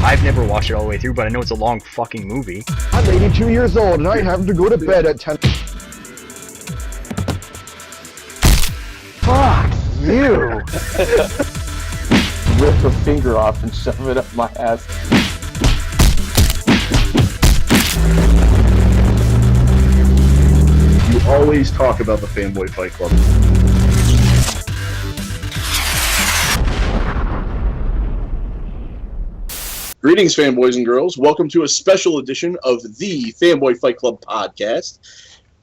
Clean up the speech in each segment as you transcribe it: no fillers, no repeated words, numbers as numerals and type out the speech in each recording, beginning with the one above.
I've never watched it all the way through, but I know it's a long fucking movie. I'm 82 years old and I have to go to bed at 10. Fuck you! Rip a finger off and shove it up my ass. You always talk about the Fanboy Fight Club. Greetings, fanboys and girls. Welcome to a special edition of the Fanboy Fight Club podcast.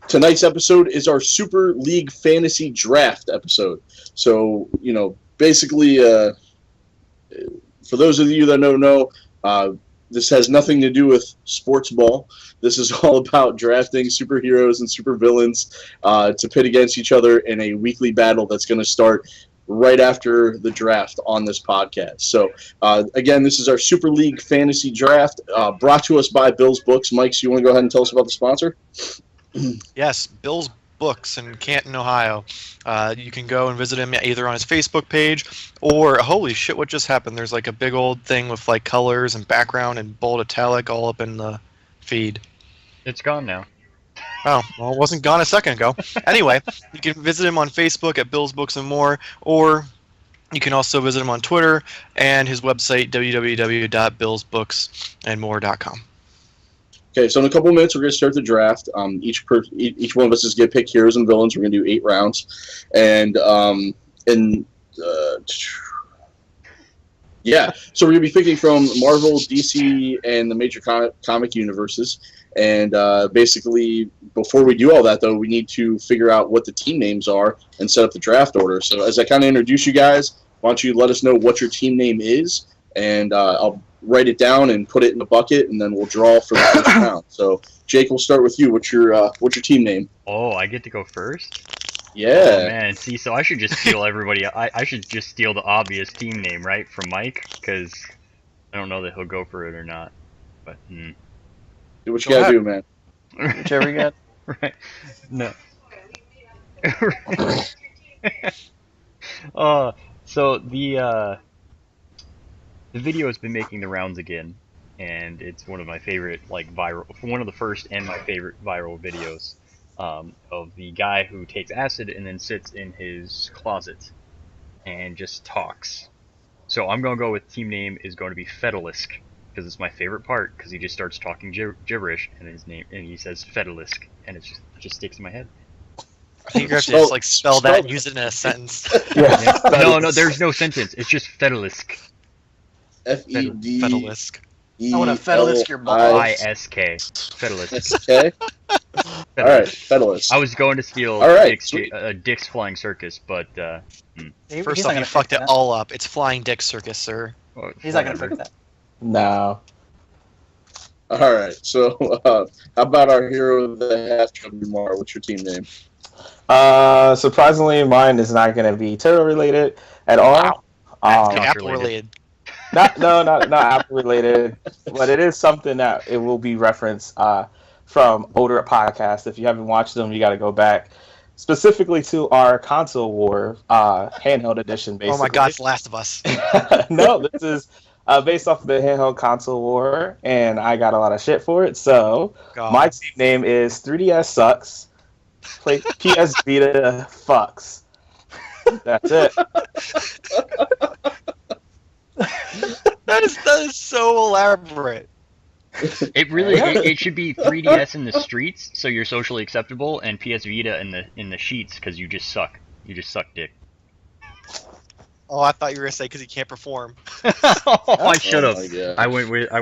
Tonight's episode is our Super League Fantasy Draft episode. So, basically, for those of you that don't know, this has nothing to do with sports ball. This is all about drafting superheroes and supervillains to pit against each other in a weekly battle that's going to start right after the draft on this podcast. So, again, this is our Super League Fantasy Draft, brought to us by Bill's Books. Mike, so you want to go ahead and tell us about the sponsor? Yes, Bill's Books in Canton, Ohio. You can go and visit him either on his Facebook page or, holy shit, what just happened? There's like a big old thing with like colors and background and bold italic all up in the feed. It's gone now. Oh, well, it wasn't gone a second ago. Anyway, you can visit him on Facebook at Bill's Books and More, or you can also visit him on Twitter and his website, www.billsbooksandmore.com. Okay, so in a couple of minutes, we're going to start the draft. Each one of us is going to pick heroes and villains. We're going to do 8 rounds. And, yeah, so we're going to be picking from Marvel, DC, and the major comic universes. And basically, before we do all that, though, we need to figure out what the team names are and set up the draft order. So as I kind of introduce you guys, why don't you let us know what your team name is, and I'll write it down and put it in the bucket, and then we'll draw for the first round. So, Jake, we'll start with you. What's your team name? Oh, I get to go first? Yeah. Oh, man, see, so I should just steal everybody. I should just steal the obvious team name, right, from Mike? Because I don't know that he'll go for it or not. But, Do what you gotta do, man. Whichever you got. Right. No. So the video has been making the rounds again, and it's one of my favorite, one of the first and my favorite viral videos of the guy who takes acid and then sits in his closet and just talks. So I'm gonna go with team name is going to be Fetalisk, because it's my favorite part, because he just starts talking gibberish and he says Fetalisk, and it just sticks in my head. I think you're going to just spell that and use it in a sentence. Yeah. No, there's no sentence. It's just Fetalisk. F-E-D. Fetalisk. I want to Fetalisk your balls. I-S-K. Fetalisk. Okay. All right, Fetalisk. I was going to steal right, Dick's Flying Circus, but First off, you fucked it all up. It's Flying Dick Circus, sir. He's not going to fix that. No. All right, so how about our hero of the half chubby Mar? What's your team name? Surprisingly, mine is not going to be Turtle related at all. Apple related. Not Apple related, but it is something that it will be referenced from older podcasts. If you haven't watched them, you got to go back. Specifically to our console war handheld edition, basically. Oh my God, it's Last of Us. No, this is based off of the handheld console war, and I got a lot of shit for it. So my team name is 3DS Sucks. Play PS Vita Fucks. That's it. That is so elaborate. it really it should be 3DS in the streets, so you're socially acceptable, and PS Vita in the sheets, because you just suck. You just suck dick. Oh, I thought you were gonna say because he can't perform. I should have. I went with.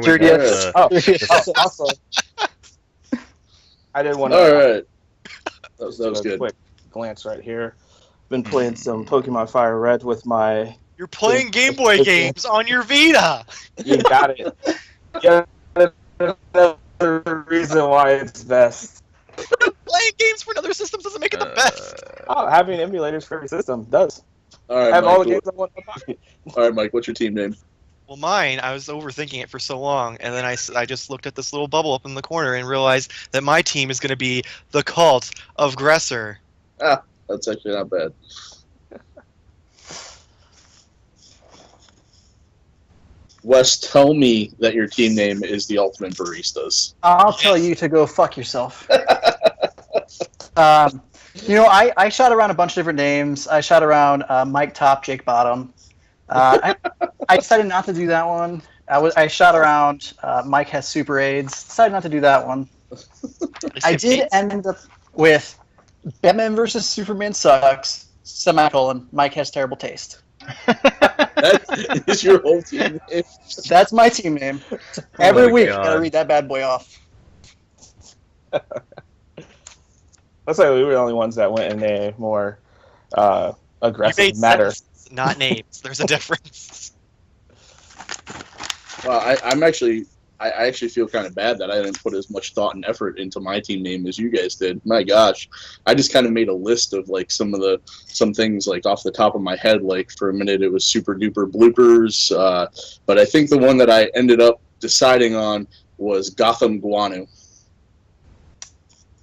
Also, I didn't want to. All right. That was good. Quick glance right here. Been playing some Pokemon Fire Red with my. You're playing Game Boy games on your Vita. You got it. Yeah, another reason why it's best. Playing games for another system doesn't make it the best. Having emulators for every system does. All right, I have Mike, all the games I want in my pocket. All right, Mike, what's your team name? Well, mine, I was overthinking it for so long, and then I just looked at this little bubble up in the corner and realized that my team is going to be the Cult of Gressor. Ah, that's actually not bad. Wes, tell me that your team name is the Ultimate Baristas. I'll tell you to go fuck yourself. I shot around a bunch of different names. I shot around Mike Top, Jake Bottom. I decided not to do that one. I shot around Mike has super AIDS. Decided not to do that one. I did end up with Batman versus Superman sucks. Semicolon. Mike has terrible taste. That is your whole team name. That's my team name. Every week, God. gotta read that bad boy off. Looks like we were the only ones that went in a more You aggressive made matter. sentences, not names. There's a difference. Well, I actually feel kind of bad that I didn't put as much thought and effort into my team name as you guys did. My gosh, I just kind of made a list of like some things like off the top of my head. Like for a minute, it was super duper bloopers, but I think the one that I ended up deciding on was Gotham Guano.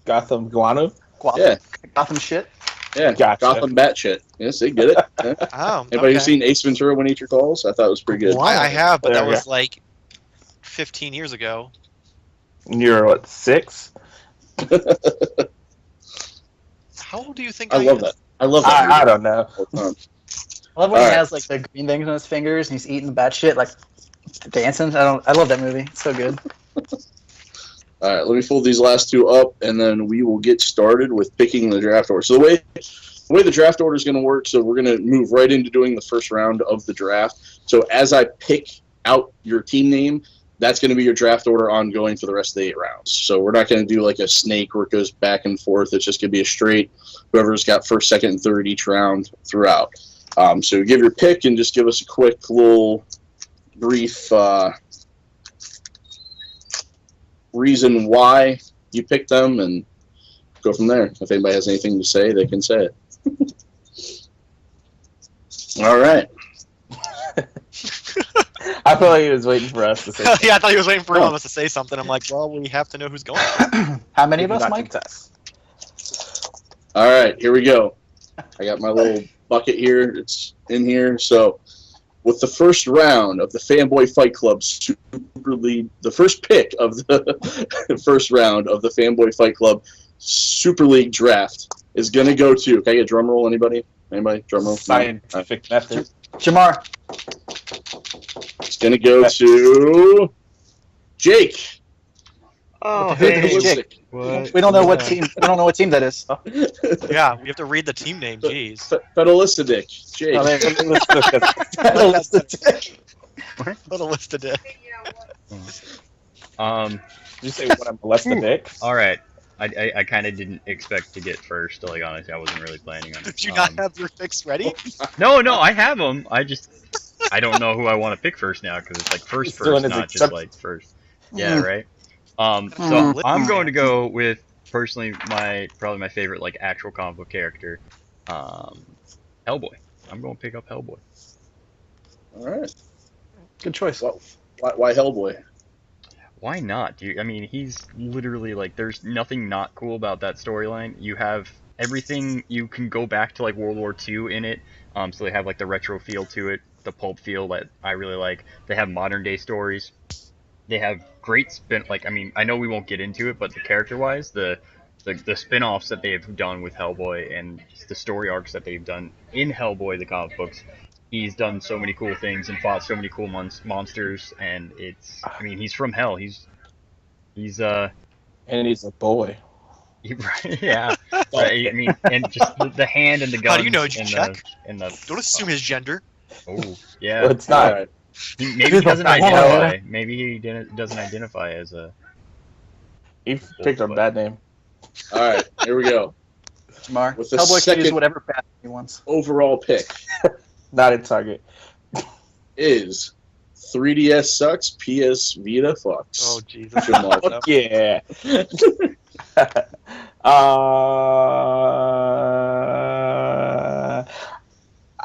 Gotham Guano? Yeah. Gotham shit. Yeah, Gotcha. Gotham Batshit. Yes, they get it. Yeah. Oh, Anybody okay. seen Ace Ventura: When Nature Calls? I thought it was pretty good. I have, but There that we was like 15 years ago. You're what, 6? How old do you think I love am? that. I love that. I don't know. movie. I love when All he right. has like the green things on his fingers and he's eating the bat shit, like dancing. I love that movie. It's so good. All right, let me fold these last two up, and then we will get started with picking the draft order. So the way the draft order is going to work, so we're going to move right into doing the first round of the draft. So as I pick out your team name, that's going to be your draft order ongoing for the rest of the 8 rounds. So we're not going to do like a snake where it goes back and forth. It's just going to be a straight, whoever's got first, second, and third each round throughout. So give your pick and just give us a quick little brief reason why you picked them and go from there. If anybody has anything to say, they can say it. All right. I feel like he was waiting for us to say Yeah, I thought he was waiting for one of us to say something. I'm like, well, we have to know who's going. How many of us, Not Mike? contest. All right, here we go. I got my little bucket here. It's in here. So with the first round of the Fanboy Fight Club Super League, the first pick of the first round of the Fanboy Fight Club Super League draft is going to go to, can I get a drum roll, anybody? Anybody? Drum roll? Scientific method. Jamar. It's going to go to Jake. Oh, Who's hey. Jake? What? We don't know what team. We don't know what team that is. Yeah, we have to read the team name. Jeez. Federalistic. Jake. Oh, there- Let's that's the dick. What a list of dick. Did you say when I molest the dick? All right. I kind of didn't expect to get first. Like honestly, I wasn't really planning on it. Did you not have your picks ready? No, I have them. I don't know who I want to pick first now because it's like He's doing first, his not just accept- like first. Yeah, right. So Mm. I'm going to go with personally probably my favorite like actual comic book character, Hellboy. I'm going to pick up Hellboy. All right. Good choice. Why Hellboy? Why not? I mean, he's literally like, there's nothing not cool about that storyline. You have everything. You can go back to like World War II in it. So they have like the retro feel to it, the pulp feel that I really like. They have modern day stories. They have great I mean, I know we won't get into it, but the character-wise, the spin-offs that they've done with Hellboy and the story arcs that they've done in Hellboy, the comic books, he's done so many cool things and fought so many cool monsters, and I mean, he's from hell. He's And he's a boy. yeah. Right, I mean, and just the hand and the guns. How do you know? Did you and check? The Don't assume his gender. Oh, yeah. Well, it's not. All right. Maybe he doesn't identify. Maybe he doesn't identify as a. You picked a bad name. All right, here we go. Jamar. With the Hellboy can use second- whatever path he wants. Overall pick Not in Target. is 3DS sucks, PS Vita fucks. Oh Jesus. Jamal. Fuck yeah.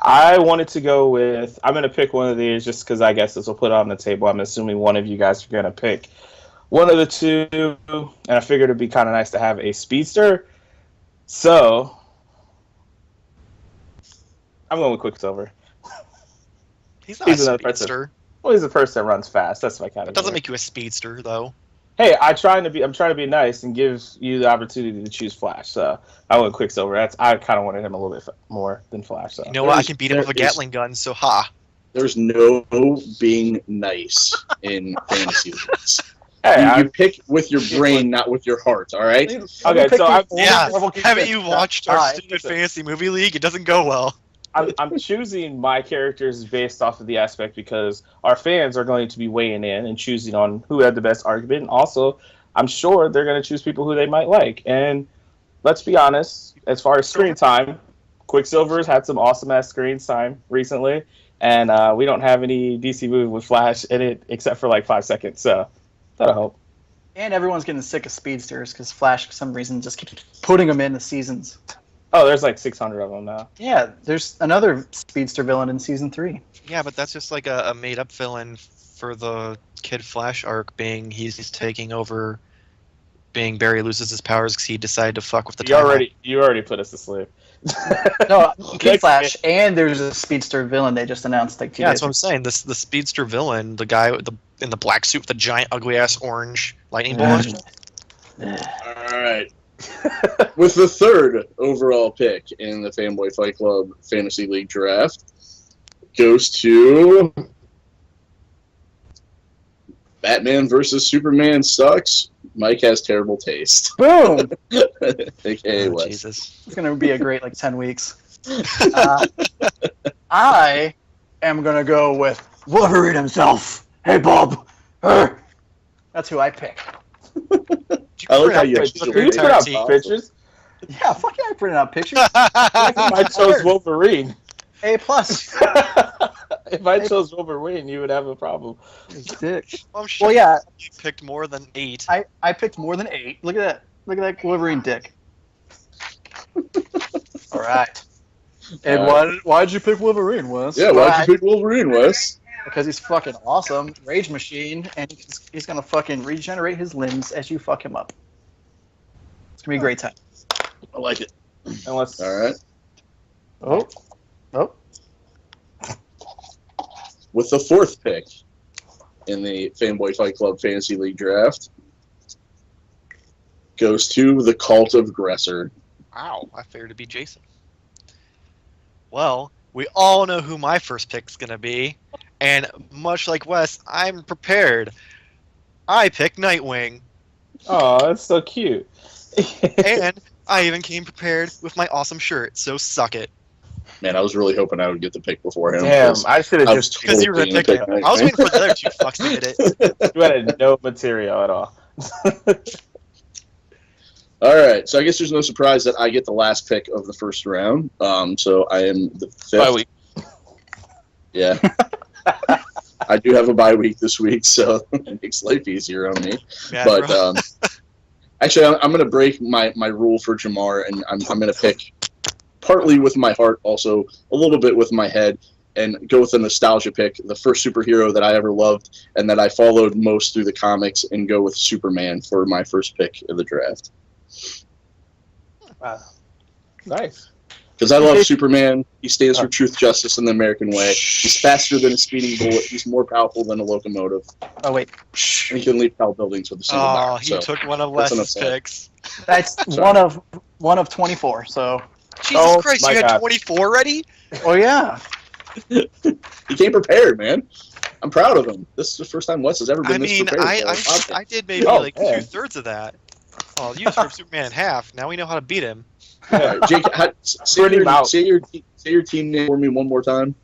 I wanted to go with. I'm gonna pick one of these just because I guess this will put it on the table. I'm assuming one of you guys are gonna pick one of the two, and I figured it'd be kind of nice to have a speedster. So I'm going with Quicksilver. He's not He's a another person. speedster. Well, he's a person that runs fast. That's my kind It of. doesn't make you a speedster, though. Hey, I'm trying to be nice and give you the opportunity to choose Flash. So I went Quicksilver. I kind of wanted him a little bit more than Flash. So You know what? I can beat him with a Gatling gun, so ha. There's no being nice in fantasy leagues. hey, You pick with your brain, not with your heart. All right. okay. So Haven't you watched our stupid fantasy movie league? It doesn't go well. I'm choosing my characters based off of the aspect because our fans are going to be weighing in and choosing on who had the best argument. And also, I'm sure they're going to choose people who they might like. And let's be honest, as far as screen time, Quicksilver's had some awesome ass screen time recently, and we don't have any DC movie with Flash in it except for like 5 seconds. So that'll help. And everyone's getting sick of speedsters because Flash, for some reason, just keeps putting them in the seasons. Oh, there's like 600 of them now. Yeah, there's another speedster villain in season 3. Yeah, but that's just like a made-up villain for the Kid Flash arc being he's taking over, being Barry loses his powers because he decided to fuck with the timeline. You already put us to sleep. No, Kid Flash, and there's a speedster villain they just announced like 2 Yeah, days that's what I'm saying. The speedster villain, the guy in the black suit with the giant ugly ass orange lightning bolt. All right. With the third overall pick in the Fanboy Fight Club Fantasy League draft, goes to Batman versus Superman sucks. Mike has terrible taste. Boom! AKA Wes. Jesus. It's going to be a great, 10 weeks. I am going to go with Wolverine himself. Hey, Bob. That's who I pick. I like how you Wait, actually can you put out pictures? Yeah, fuck yeah, I printed out pictures. I chose Wolverine. A+. If I chose Wolverine, you would have a problem. Dick. I'm sure Well, yeah, you picked more than 8. I picked more than 8. Look at that. Look at that Wolverine dick. All right. And why'd you pick Wolverine, Wes? Yeah, why'd you pick Wolverine, Wes? Because he's fucking awesome, rage machine, and he's gonna fucking regenerate his limbs as you fuck him up. It's gonna be a great time. I like it. Unless, All right. Oh. With the fourth pick in the Fanboy Fight Club Fantasy League draft, goes to the Cult of Gresser. Wow, I figured it'd be Jason. Well, we all know who my first pick's gonna be, and much like Wes, I'm prepared. I pick Nightwing, oh, that's so cute. and I even came prepared with my awesome shirt, so suck it. Man, I was really hoping I would get the pick before him. Damn, 'cause I should have I just. was Because you were totally picking gonna him. pick I was Nightwing. waiting for the other two fucks to hit it. You had no material at all. All right, so I guess there's no surprise that I get the last pick of the first round. So I am the fifth. Bye week. Yeah. I do have a bye week this week, so it makes life easier on me. Yeah, But bro. actually, I'm going to break my rule for Jamar, and I'm going to pick partly with my heart, also a little bit with my head, and go with a nostalgia pick, the first superhero that I ever loved and that I followed most through the comics, and go with Superman for my first pick of the draft. Wow. Nice. Because I love Superman. He stands for truth, justice, and the American way. He's faster than a speeding bullet. He's more powerful than a locomotive. Oh wait, And he can leap tall buildings with a single Oh, bound. he So took one of that's Wes's enough said. picks. that's Sorry. one of 24. So, Jesus Oh Christ, my you had God. 24 ready? oh yeah, He came prepared, man. I'm proud of him. This is the first time Wes has ever been I this mean, prepared. I, for a I, podcast. I did maybe Oh, like man. 2/3 of that. Well, you threw Superman in half. Now we know how to beat him. All right, Jake, say Pretty mouth. your team name for me one more time.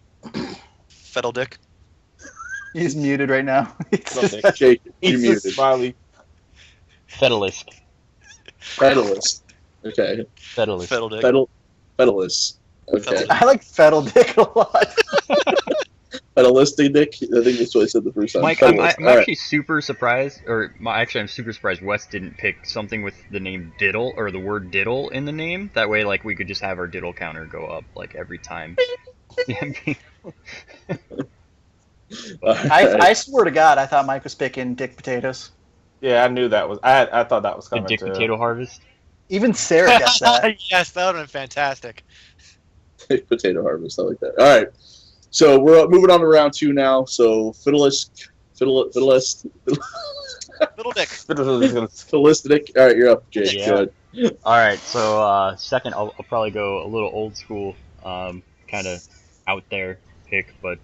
Fiddle Dick. he's muted right now. Jake, you He's muted. just smiley. Federalist. Pedalist. Okay. Federalist. Fiddle Dick. Pedalist. Okay. I like Fettle Dick a lot. Pedalistic Dick. I think that's what I said the first time. Mike, I'm Pedalist. All actually super surprised, I'm super surprised Wes didn't pick something with the name Diddle, or the word Diddle in the name. That way, like, we could just have our Diddle counter go up, like, every time. All right. I swear to God, I thought Mike was picking Dick Potatoes. Yeah, I knew that was. I thought that was The coming Dick too. Potato Harvest. Even Sarah gets that. Yes, that would have been fantastic. Potato harvest. I like that. All right. So we're moving on to round 2 now. So Fiddlist. Little dick. Fiddlistic. All right, you're up, Jake. Yeah. Go ahead. All right, so second, I'll probably go a little old school, kind of out there pick, but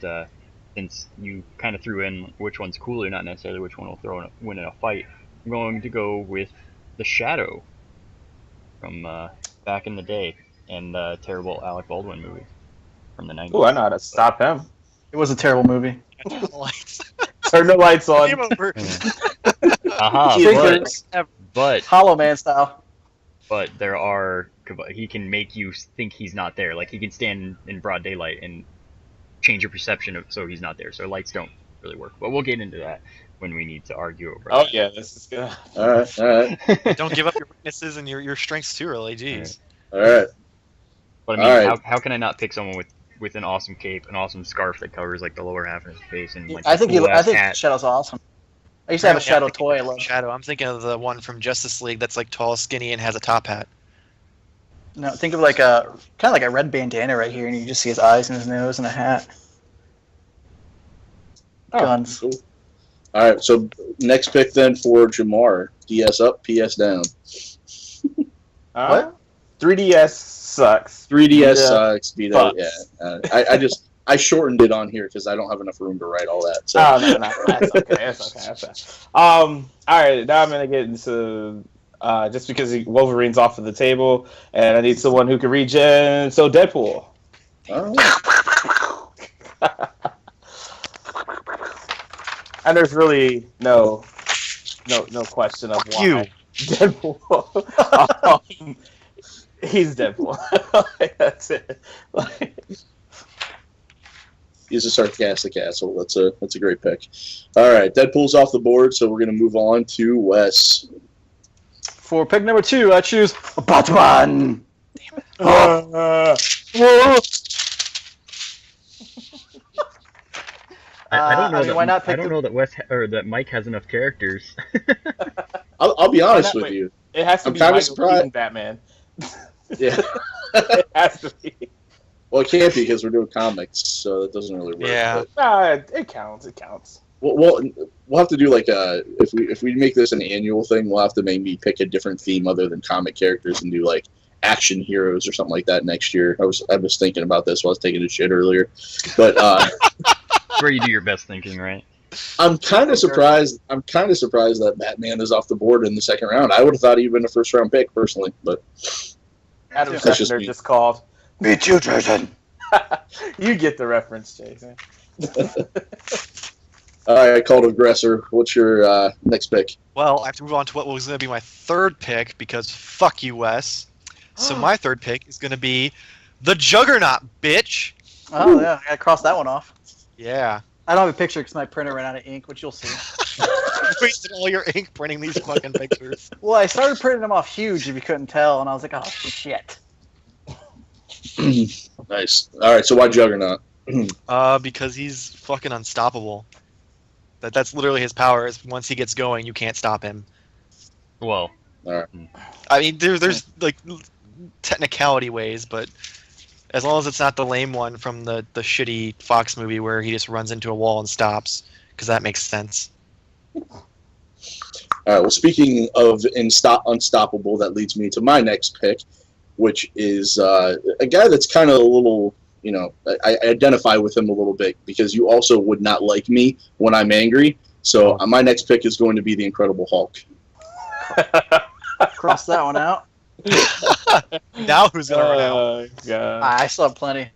since you kind of threw in which one's cooler, not necessarily which one will win in a fight, I'm going to go with the Shadow from back in the day and the terrible Alec Baldwin movie from the 90s. Oh, I know how to stop him. It was a terrible movie. Turn the lights. Turn the lights on. Game over. But Hollow Man style. But he can make you think he's not there. Like he can stand in broad daylight and change your perception of so he's not there. So lights don't really work. But we'll get into that when we need to argue over Oh that. yeah, this is good. All right. Don't give up your weaknesses and your strengths too early. Jeez. All right. But I mean, All right. how can I not pick someone with an awesome cape, an awesome scarf that covers like the lower half of his face, and like I think hat? Shadow's awesome. I used to have a Shadow toy. I love. Shadow. I'm thinking of the one from Justice League that's like tall, skinny, and has a top hat. No, think of like a kind of like a red bandana right here, and you just see his eyes and his nose and a hat. Guns. Cool. All right. So next pick then for Jamar. DS up, PS down. What? 3DS sucks. 3DS sucks. Beat up. Fucks. Yeah. I shortened it on here because I don't have enough room to write all that. So. Oh no, that's okay. That's okay. All right, now I'm gonna get into just because Wolverine's off of the table, and I need someone who can regen. So Deadpool. Oh. And there's really no question of why You. Deadpool. He's Deadpool. That's it. He's a sarcastic asshole. That's a great pick. All right, Deadpool's off the board, so we're gonna move on to Wes. For pick number 2, I choose Batman. I don't know I mean, why not pick I don't know that that Mike has enough characters. I'll be honest with Wait. you. It has to I'm be kinda Michael surprised. Keaton Batman. Yeah. It has to be. Well, it can't be because we're doing comics, so that doesn't really work. Yeah. But Nah, it counts. It counts. we'll have to do like if we make this an annual thing, we'll have to maybe pick a different theme other than comic characters and do like action heroes or something like that next year. I was thinking about this while I was taking a shit earlier, but That's where you do your best thinking, right? I'm kind of surprised. I'm kind of surprised that Batman is off the board in the second round. I would have thought he'd been a first round pick personally, but Adam That's just Sandler me. just called. Me too, Jason. You get the reference, Jason. all right, called aggressor. What's your next pick? Well, I have to move on to what was going to be my third pick because fuck you, Wes. So my third pick is going to be the Juggernaut, bitch. Oh yeah, I gotta cross that one off. Yeah. I don't have a picture because my printer ran out of ink, which you'll see. Wasted all your ink printing these fucking pictures. Well, I started printing them off huge if you couldn't tell, and I was like, oh shit. Nice. All right, so why Juggernaut? Because he's fucking unstoppable. That's literally his power. Is once he gets going, you can't stop him. Well, All right. I mean, there's like technicality ways, but as long as it's not the lame one from the shitty Fox movie where he just runs into a wall and stops, because that makes sense. All right. Well, speaking of unstoppable, that leads me to my next pick, which is a guy that's kind of a little, I identify with him a little bit because you also would not like me when I'm angry. So my next pick is going to be the Incredible Hulk. Cross that one out. Now who's gonna run out? Oh, God. I still have plenty.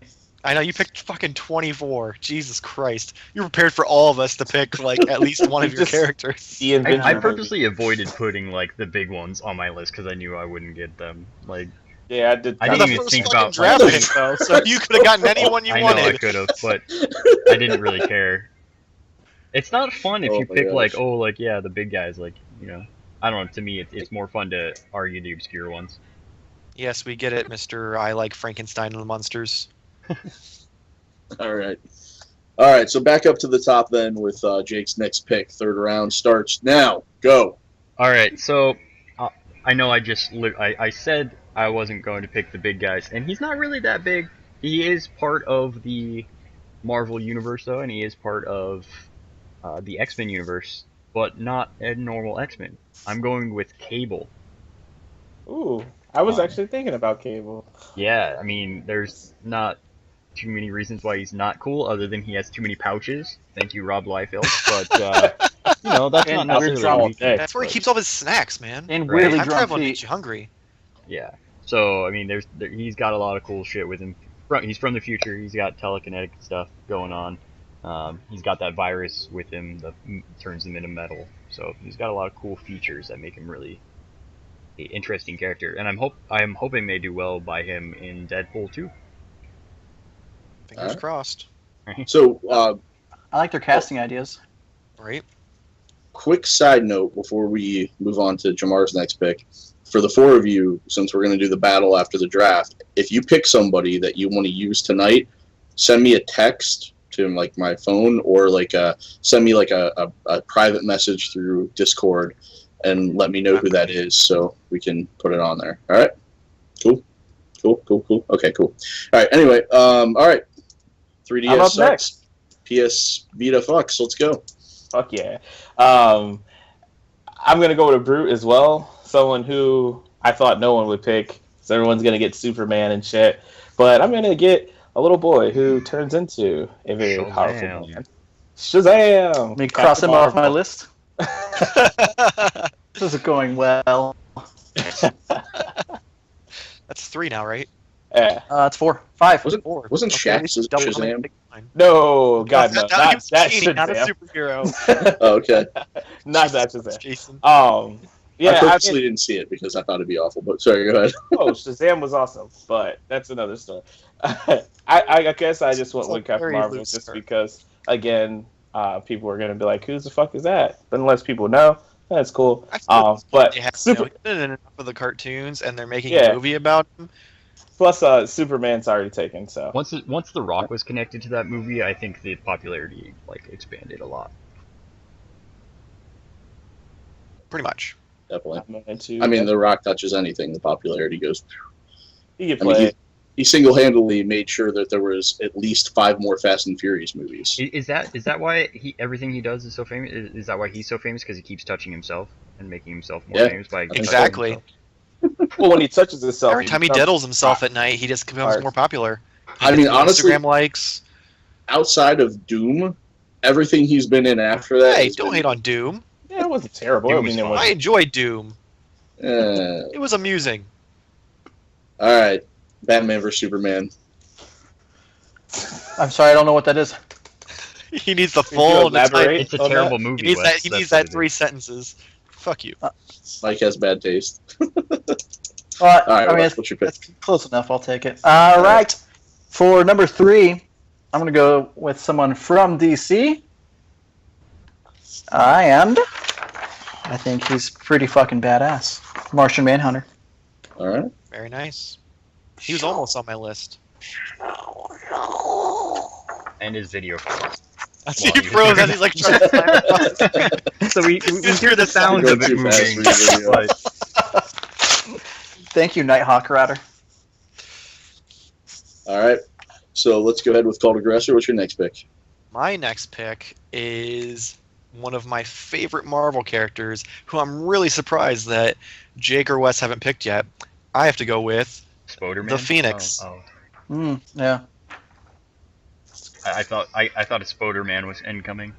I know you picked fucking 24. Jesus Christ, you're prepared for all of us to pick like at least one of your Just- characters. The Avenger I movie. purposely avoided putting like the big ones on my list because I knew I wouldn't get them. Like Yeah, I did. I You're didn't the even first think fucking about draft like, pick though, so you could have gotten anyone you I know I wanted. could have, but I didn't really care. It's not fun if Oh you my pick gosh. the big guys, I don't know. To me, it's more fun to argue the obscure ones. Yes, we get it, Mister. I like Frankenstein and the monsters. All right. All right. So back up to the top then with Jake's next pick. Third round starts now. Go. All right, so I know I said I wasn't going to pick the big guys, and he's not really that big. He is part of the Marvel universe though, and he is part of the X-Men universe, but not a normal X-Men. I'm going with Cable. Ooh, I was Um, actually thinking about Cable. Yeah, I mean, there's not too many reasons why he's not cool, other than he has too many pouches. Thank you, Rob Liefeld. But that's And not weird necessarily drum a weakness. That's where he but- keeps all his snacks, man. And Right. weirdly Time drum travel feet. makes you hungry. Yeah. So I mean, he's got a lot of cool shit with him. He's from the future. He's got telekinetic stuff going on. He's got that virus with him that turns him into metal. So he's got a lot of cool features that make him really an interesting character. And I'm hoping they do well by him in Deadpool 2. Fingers Alright. crossed. So, I like their casting ideas. Right? quick side note before we move on to Jamar's next pick. For the four of you, since we're going to do the battle after the draft, if you pick somebody that you want to use tonight, send me a text to like my phone, or like send me like a private message through Discord and let me know who that is so we can put it on there. All right? Cool. Okay, cool. All right, anyway, all right. 3DS I'm up sucks. next. PS Vita fucks. Let's go. Fuck yeah. I'm going to go with a brute as well. Someone who I thought no one would pick, so everyone's going to get Superman and shit. But I'm going to get a little boy who turns into a very powerful man. Shazam! Let me cross him off my list. This is going well. That's 3 now, right? Yeah. It's 4. 5. Wasn't 4. wasn't Shaq double Shazam? No, God, no. He Not was that cheating, not a Shazam. superhero. Oh, okay. Not that Shazam. Jason. Yeah, I I purposely mean, didn't see it because I thought it'd be awful. But sorry, go ahead. oh, Shazam was awesome, but that's another story. I guess I just went with Captain very Marvel loose just start. because, again, people are going to be like, who's the fuck is that? But unless people know, that's cool. But They have Super, he's been in enough of the cartoons, and they're making Yeah. a movie about him. plus Superman's already taken, so. Once The Rock was connected to that movie, I think the popularity expanded a lot. Pretty much. Definitely. I mean, The Rock touches anything, the popularity goes. he could I mean, play. he single-handedly made sure that there was at least 5 more Fast and Furious movies. Is that why everything he does is so famous? Is that why he's so famous? Because he keeps touching himself and making himself more Yeah, famous by think so. Exactly. Well, when he touches himself, Every time he becomes- diddles himself at night, he just becomes Hard. more popular. I mean, honestly, Instagram likes. outside of Doom, everything he's been in after that. Hey, has don't been- hate on Doom. Yeah, it wasn't terrible. Doom I mean, was it fine. was. I enjoyed Doom. All It was amusing. right, Batman vs Superman. I'm sorry, I don't know what that is. He needs the Could you full. elaborate? It's a on terrible that? movie. He needs Wes, that. He that's needs what that it 3 is. sentences. Fuck you. Mike has bad taste. All right, I mean, what's your pick? it's close enough. I'll take it. All right. For number 3, I'm going to go with someone from DC. And I think he's pretty fucking badass. Martian Manhunter. All right. Very nice. He was almost on my list. And his video froze. He froze as he's like trying to climb across the screen. So we hear the sounds Go of it too fast moving, for your video. but Thank you, Nighthawk Rider. All right. So let's go ahead with Called Aggressor. What's your next pick? My next pick is one of my favorite Marvel characters, who I'm really surprised that Jake or Wes haven't picked yet. I have to go with Spoderman? The Phoenix. Oh. Yeah. I thought a Spoderman was incoming.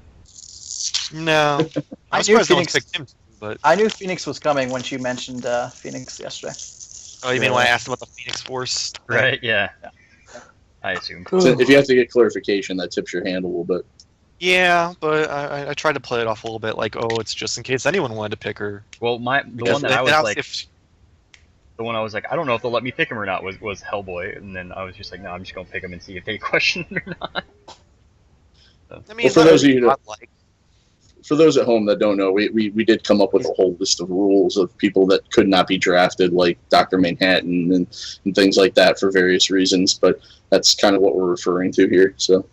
No. I I'm knew surprised no one Phoenix- picked him, but I knew Phoenix was coming when she mentioned Phoenix yesterday. oh, you mean when I asked about the Phoenix Force? Right? Yeah. I assumed. So if you have to get clarification, that tips your hand a little bit. Yeah, but I tried to play it off a little bit, like, oh, it's just in case anyone wanted to pick her. Well, the one that I And was I'll like, see if- the one I was like, I don't know if they'll let me pick him or not was Hellboy, and then I was just like, no, I'm just gonna pick him and see if they question it or not. I mean, Well, for it's not those of really you that- not like For those at home that don't know, we did come up with a whole list of rules of people that could not be drafted, like Dr. Manhattan and things like that for various reasons, but that's kind of what we're referring to here. So,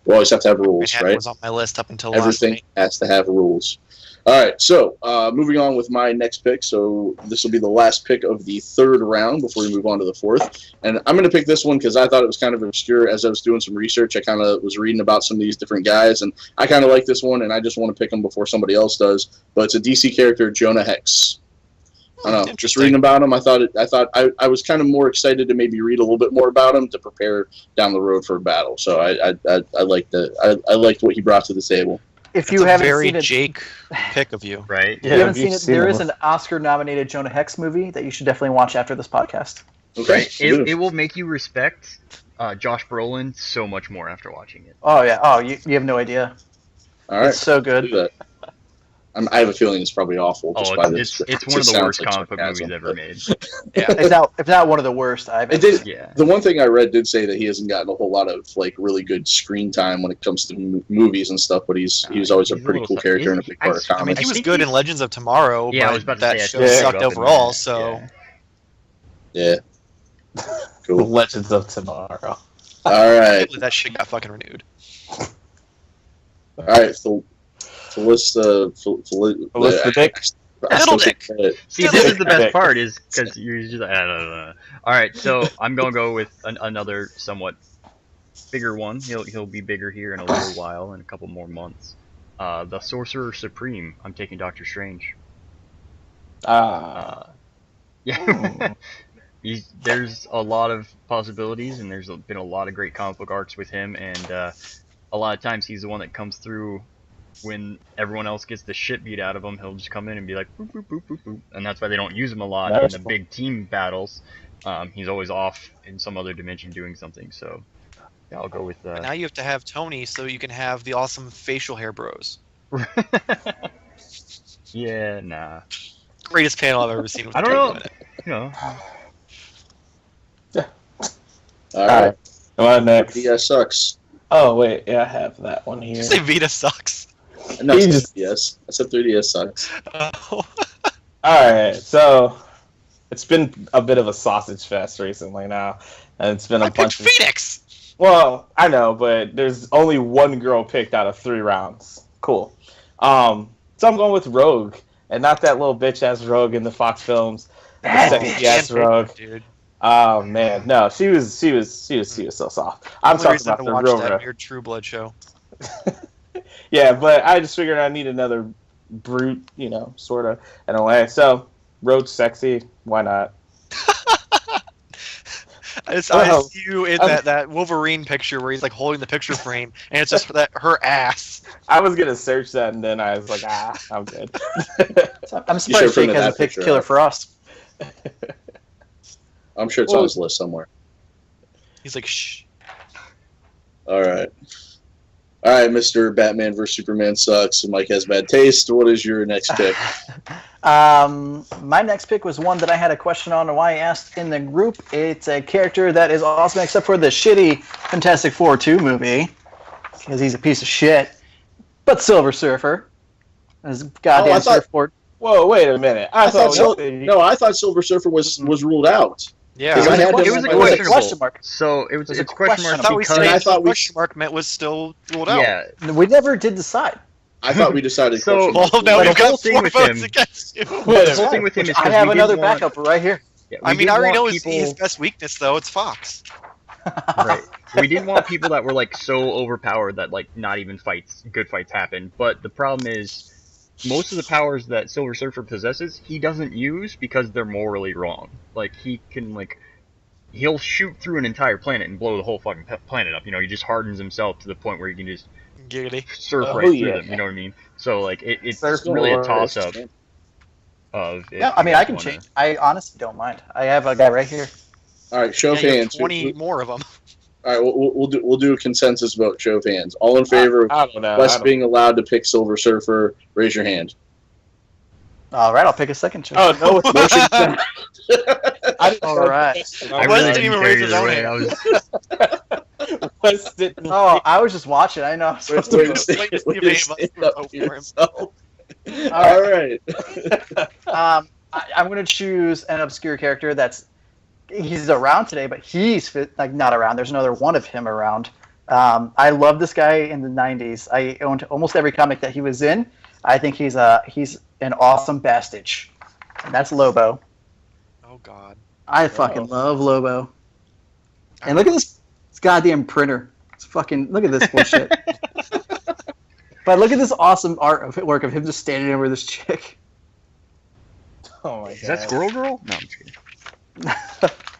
We always have to have rules, Manhattan right? was on my list up until last Everything night. has to have rules. All right, so moving on with my next pick. So this will be the last pick of the third round before we move on to the fourth. And I'm going to pick this one because I thought it was kind of obscure. As I was doing some research, I kind of was reading about some of these different guys, and I kind of like this one, and I just want to pick him before somebody else does. But it's a DC character, Jonah Hex. I don't know. Just reading about him, I was kind of more excited to maybe read a little bit more about him to prepare down the road for a battle. So I liked what he brought to the table. If you haven't very seen it, Jake pick of you. Right? if you haven't seen it, there is an Oscar-nominated Jonah Hex movie that you should definitely watch after this podcast. Okay. Right. It will make you respect Josh Brolin so much more after watching it. Oh yeah. Oh, you have no idea. All right. It's so Do good. that. I have a feeling it's probably awful. Just by this. It's one of the It worst sounds like comic book movies sarcasm, ever but- made. Yeah. If not one of the worst I've It ever did. seen. Yeah. The one thing I read did say that he hasn't gotten a whole lot of like really good screen time when it comes to movies and stuff, but he was always a he's a pretty little cool character and a he's- big part of I I mean, comics. he was think good he's- in Legends of Tomorrow, Yeah, I but was about to that say, I show think he sucked showed up in overall, that, so... yeah. Yeah. Cool. Legends of Tomorrow. All I right. can't believe that shit got fucking renewed. All right. Felissa Dick. Little Dick. See, this is the best Dick. part, is because you're just I don't know. All right, so I'm gonna go with another somewhat bigger one. He'll be bigger here in a little while, in a couple more months. The Sorcerer Supreme. I'm taking Doctor Strange. Yeah. There's a lot of possibilities, and there's been a lot of great comic book arcs with him, and a lot of times he's the one that comes through when everyone else gets the shit beat out of him. He'll just come in and be like, boop, boop, boop, boop, boop. And that's why they don't use him a lot in the big team battles. He's always off in some other dimension doing something, so yeah, I'll go with But now you have to have Tony so you can have the awesome facial hair bros. Yeah, nah. Greatest panel I've ever seen. With I don't Tony know. in it. You know, All right. Come on, next. Yeah, sucks. Oh, wait. Yeah, I have that one here. Did you say Vita sucks? No, He I just- said 3DS. I said 3DS sucks. Oh. Alright, so it's been a bit of a sausage fest recently now. And it's been I a picked bunch of... Phoenix! Well, I know, but there's only one girl picked out of 3 rounds. Cool. So I'm going with Rogue, and not that little bitch-ass Rogue in the Fox films. The sexy-ass Rogue. Dude. Oh, man. No, she was so soft. I'm Only talking reason about to the watch real that Rogue. weird True Blood show. Yeah, but I just figured I need another brute, sort of, in a way. So, Rogue's sexy. Why not? I Well, see you in I'm- that Wolverine picture where he's like holding the picture frame, and it's just her ass. I was going to search that, and then I was like, I'm good. I'm You surprised should've Jake printed hasn't that picked picture Killer out. Frost. I'm sure it's on his list somewhere. He's like, shh. All right. All right, Mr. Batman vs. Superman sucks. Mike has bad taste. What is your next pick? My next pick was one that I had a question on and why I asked in the group. It's a character that is awesome except for the shitty Fantastic Four 2 movie, because he's a piece of shit. But Silver Surfer. His goddamn I thought- surfboard. Whoa, wait a minute. I thought I thought Silver Surfer was ruled out. Yeah. Because I had it him was on a my list. questionable. mark. So It was a it's question question. I mark thought we because said I thought we- question mark meant was still ruled out. yeah. We never did decide. I thought we decided. So- question mark Well, now ruled the we've out. whole got thing 4 with votes him- against you. The whole thing with him is I 'cause have we another didn't want- backup right here. Yeah, we I mean, didn't I already want know his best weakness, though. It's Fox. Right. We didn't want people that were like so overpowered that like not even good fights happen. But the problem is, most of the powers that Silver Surfer possesses, he doesn't use because they're morally wrong. Like he can he'll shoot through an entire planet and blow the whole fucking planet up. He just hardens himself to the point where he can just Giggity. surf Oh, right through yeah. them. You know what I mean? So it's Surf really a wars. toss up of. Yeah, I mean, I can change. I honestly don't mind. I have a guy right here. All right, show of Yeah, you have hands. 20 more of them. All right, we'll do a consensus vote. Show of hands. All in favor of I don't know. Wes being allowed to pick Silver Surfer? Raise your hand. All right, I'll pick a second choice. Oh, no. Motion. I didn't All know right. I Wes really didn't even care raise his either own way. hand. Wes didn't. Oh, I was just watching. I know. I was supposed to Way vote. to stand- Wait to see way if to any of us stand would up vote for for him. yourself. All right. I'm going to choose an obscure character he's around today, but he's not around. There's another one of him around. I love this guy in the '90s. I owned almost every comic that he was in. I think he's an awesome bastard, and that's Lobo. Oh God. I fucking love Lobo. And look at this goddamn printer. It's fucking look at this bullshit. But look at this awesome artwork of him just standing over this chick. Oh my god. Is that Squirrel Girl? No, I'm just kidding.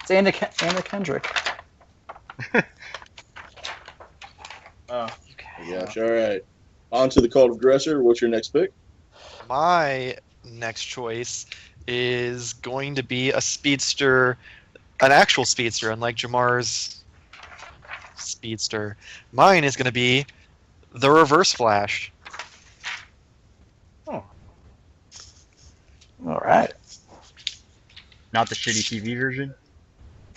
It's Anna Kendrick. Oh. Gosh, all right. On to the Cult of Dresser. What's your next pick? My next choice is going to be a speedster, an actual speedster, unlike Jamar's speedster. Mine is going to be the Reverse Flash. All right. Not the shitty TV version.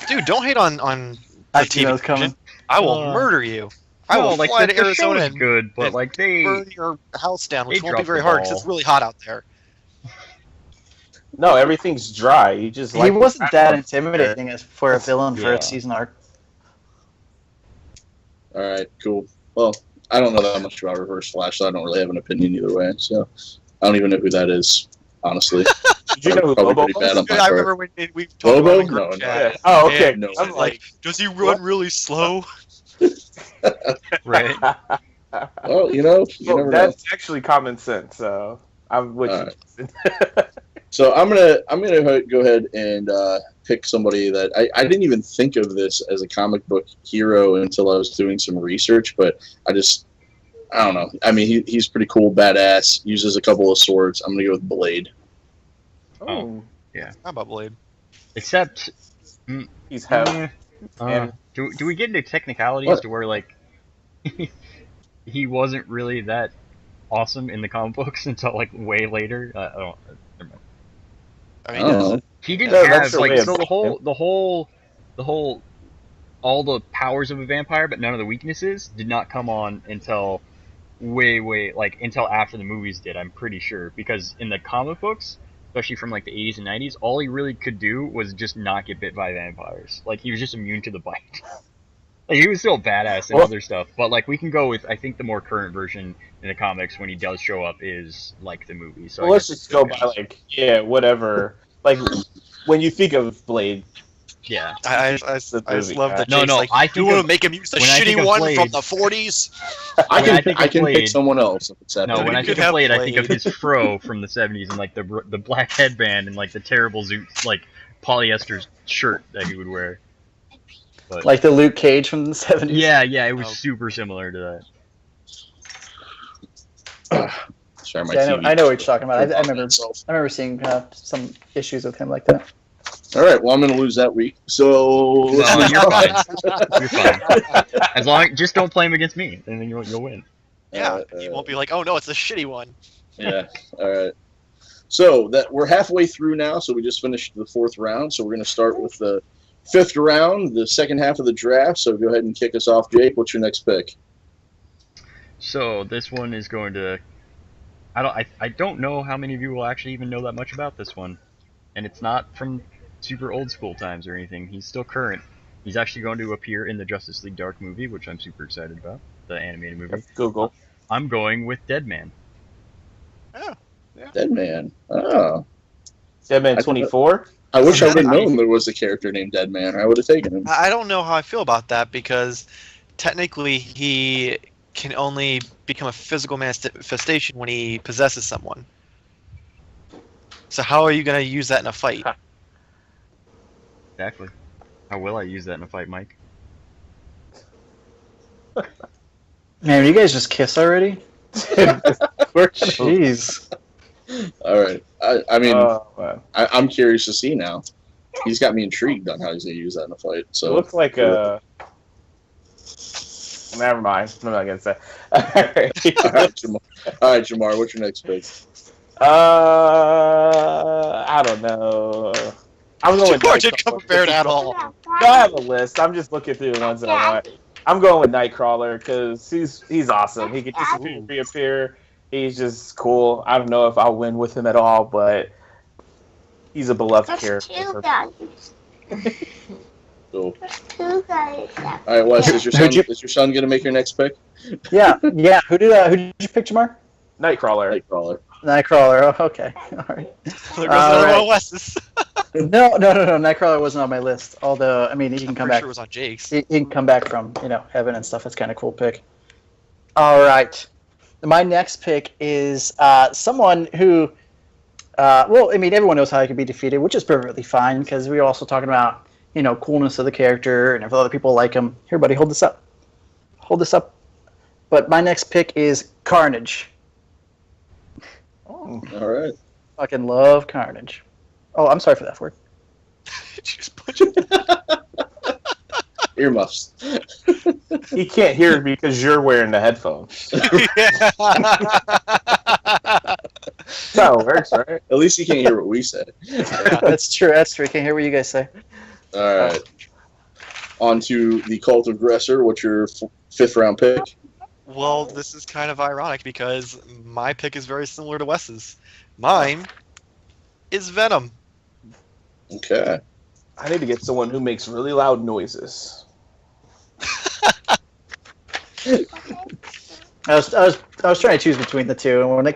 Dude, don't hate on the I see TV those coming. version. I will murder you. I will like fly the to Arizona show is and good, but like they burn your house down, which they won't be dropped very the hard because ball. it's really hot out there. No, everything's dry. You just He like wasn't that intimidating as for a villain for Yeah. a season arc. All right, cool. Well, I don't know that much about Reverse Flash, so I don't really have an opinion either way. So I don't even know who that is, honestly. Did you know who Probably Lobo pretty bad was? on my I part. remember when we talked Lobo? about it in group No, chat. Yeah. Oh, okay. And No. I'm like, does he run really slow? right. Well, you know, you Well, never know. that's actually common sense. So I'm with All you. So I'm gonna go ahead and pick somebody that I didn't even think of this as a comic book hero until I was doing some research, but I don't know. I mean, he's pretty cool, badass. Uses a couple of swords. I'm gonna go with Blade. Oh. How about Blade? Except, He's heavy. do we get into technicalities What? to where like he wasn't really that awesome in the comic books until like way later? I don't. Never mind. I I mean, don't know. He didn't No, have that's your way like of so the thinking. whole all the powers of a vampire, but none of the weaknesses did not come on until way like until after the movies did. I'm pretty sure because in the comic books, especially from like the 80s and 90s, all he really could do was just not get bit by vampires. Like he was just immune to the bite. Like he was still badass and Well- other stuff, but like we can go with I think the more current version in the comics when he does show up is like the movie. So Well, I let's guess just it go still by counts. whatever. Like when you think of Blade, Yeah. I just love that No, Jake's no, like, I you think want of- to make him use the when I think shitty of one Blade- from the 40s? I When I can think I of can pick Blade- someone else if it's that. No, bad. when I You think could of have Blade, I think of Blade. his fro from the 70s and like the black headband and like the terrible like polyester shirt that he would wear. But Like the Luke Cage from the '70s. yeah, it was Oh. super similar to that. Sorry, my Yeah, TV. I know what you're talking about. I turned off remember. itself. I remember seeing some issues with him like that. All right, well I'm gonna lose that week. So No, you're fine. You're fine. As long just don't play him against me, and then you'll win. Yeah, you won't be like, oh no, it's the shitty one. Yeah. All right. So that we're halfway through now. So we just finished the fourth round. So we're going to start with the fifth round, the second half of the draft. So go ahead and kick us off, Jake. What's your next pick? So this one is going to. I don't know how many of you will actually even know that much about this one, and it's not from super old school times or anything. He's still current. He's actually going to appear in the Justice League Dark movie, which I'm super excited about, the animated movie. Google. I'm going with Deadman. Deadman. Oh. Deadman 24. I wish I would have known there was a character named Deadman. I would have taken him. I don't know how I feel about that because technically he can only become a physical manifestation when he possesses someone. So how are you going to use that in a fight? Exactly. How will I use that in a fight, Mike? Man, you guys just kiss already? We're- Jeez. All right. I mean, Oh, man. I'm curious to see now. He's got me intrigued on how he's going to use that in a fight. It So looks like a. Never mind. I'm not gonna say. All right, Jamar. What's your next pick? I don't know. I'm going with Jamar didn't come prepared at all. No, I have a list. I'm just looking through the ones that I want. I'm going with Nightcrawler because he's awesome. He can disappear, reappear. He's just cool. I don't know if I'll win with him at all, but he's a beloved character. Cool. All right, Wes, is your son gonna make your next pick? Yeah. Who did you pick, Jamar? Nightcrawler. Nightcrawler. Oh, okay. All right. There goes another one of Wes's. No. Nightcrawler wasn't on my list. Although, I mean, he can come back. Sure it was on Jake's. He can come back from heaven and stuff. That's kind of cool pick. All right. My next pick is someone who, well, I mean, everyone knows how he can be defeated, which is perfectly fine because we're also talking about coolness of the character and if other people like him. Here, buddy, hold this up. Hold this up. But my next pick is Carnage. Oh. All right. Fucking love Carnage. Oh, I'm sorry for that word. Just punch him. Earmuffs. He can't hear me because you're wearing the headphones. That's how it works, right? At least you can't hear what we say. That's true. That's true. Can't hear what you guys say. All right. On to the Cult of Aggressor. What's your fifth round pick? Well, this is kind of ironic because my pick is very similar to Wes's. Mine is Venom. Okay. I need to get someone who makes really loud noises. I was trying to choose between the two, and when it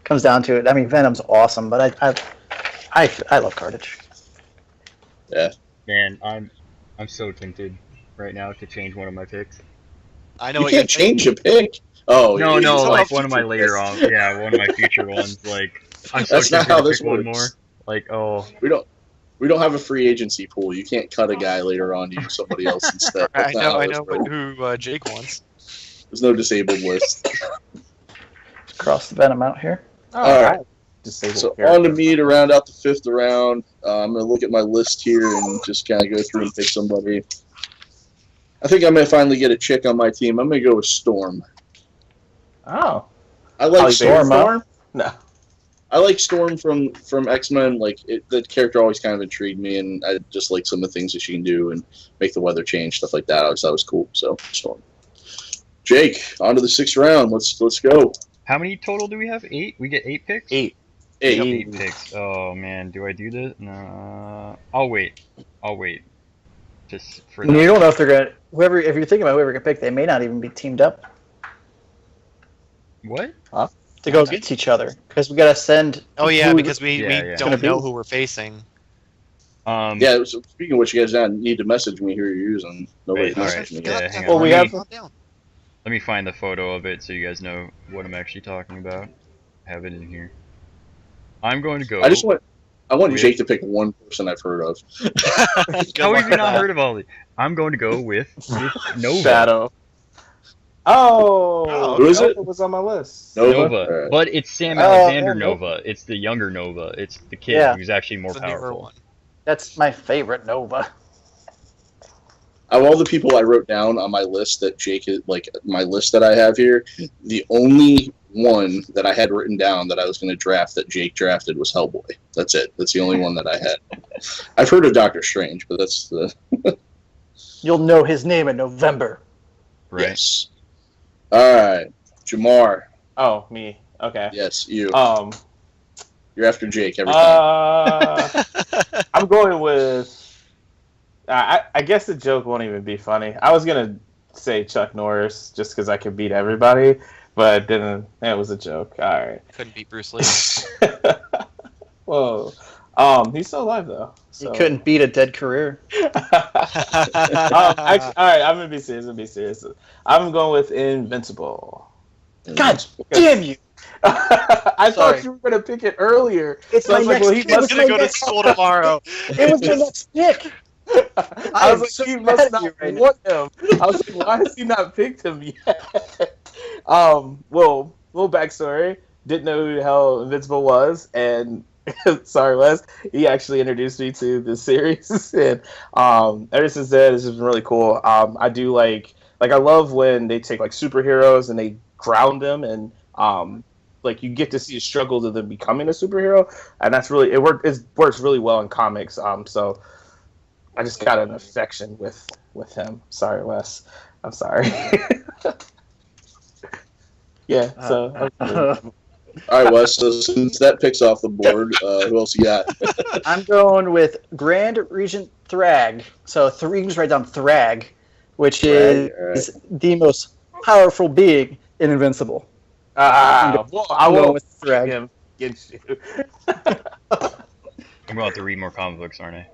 comes down to it, I mean Venom's awesome, but I love Carnage. Yeah. Man, I'm so tempted right now to change one of my picks. I know You what can't change a pick. Oh No, yeah, like one of my later on, one of my future ones. Like I'm so That's not tempted how to this pick one works. more. Like We don't have a free agency pool. You can't cut a guy later on to use somebody else instead. I That's not how know this works. who Jake wants. There's no disabled list. Cross the Venom out here. All right. Disabled So character. on to me to round out the fifth round. I'm going to look at my list here and just kind of go through and pick somebody. I think I may finally get a chick on my team. I'm going to go with Storm. Oh. I like Storm. Storm? No. I like Storm from X-Men. Like the character always kind of intrigued me, and I just like some of the things that she can do and make the weather change, stuff like that. I always thought was cool. So Storm. Jake, on to the sixth round. Let's go. How many total do we have? 8? We get 8 picks? 8. 8 picks. Oh man, do I do this? No. I'll wait. Just for You don't know if they're gonna if you're thinking about whoever gonna pick, they may not even be teamed up What? to go against each other because we gotta send. Oh yeah, who- because we Yeah. don't know who we're facing. Yeah. So speaking of which, you guys need to message me who you're using. Nobody Wait, all messaged me. Yeah, hang on. Well, we let have. me find the photo of it so you guys know what I'm actually talking about. Have it in here. I'm going to go. I want with- Jake to pick one person I've heard of. How have you not heard of all these? I'm going to go with Nova. Shadow. Oh, Who is it? Was on my list. Nova. Alright. But it's Sam Oh, Alexander yeah, Nova. It's the younger Nova. It's the kid Yeah. who's actually more It's the newer powerful. one. That's my favorite Nova. Of all the people I wrote down on my list that Jake is, like my list that I have here, the only one that I had written down that I was going to draft that Jake drafted was Hellboy. That's it. That's the only one that I had. I've heard of Doctor Strange, but that's the You'll know his name in November. Right. yes. All right, Jamar. Oh, me. Okay. Yes, you. You're after Jake every time. I'm going with. I guess the joke won't even be funny. I was gonna say Chuck Norris just because I could beat everybody, but it didn't. It was a joke. All right. Couldn't beat Bruce Lee. Whoa. He's still alive though. So. He couldn't beat a dead career. All right, I'm gonna be serious. I'm going with Invincible. God damn you! I Sorry. thought you were gonna pick it earlier. It's So I my was like, next well, he pick. must He's gonna go to school tomorrow. It was my next pick. I was am like, so he mad must at not you right now. want him. I was like, why has he not picked him yet? Well, little backstory. Didn't know who the hell Invincible was, and sorry, Wes. He actually introduced me to this series, and ever since then, it's just been really cool. I do like I love when they take like superheroes and they ground them, and like you get to see a struggle to them becoming a superhero, and that's really it works really well in comics. So I just got an affection with him. Sorry, Wes. I'm sorry. Yeah. So All right, Wes. So since that picks off the board, who else you got? I'm going with Grand Regent Thrag. So Regent's write down Thrag, which Thrag, is the most powerful being in Invincible. Well, I I'm going won't with Thrag. him against you. I'm going to have to read more comic books, aren't I?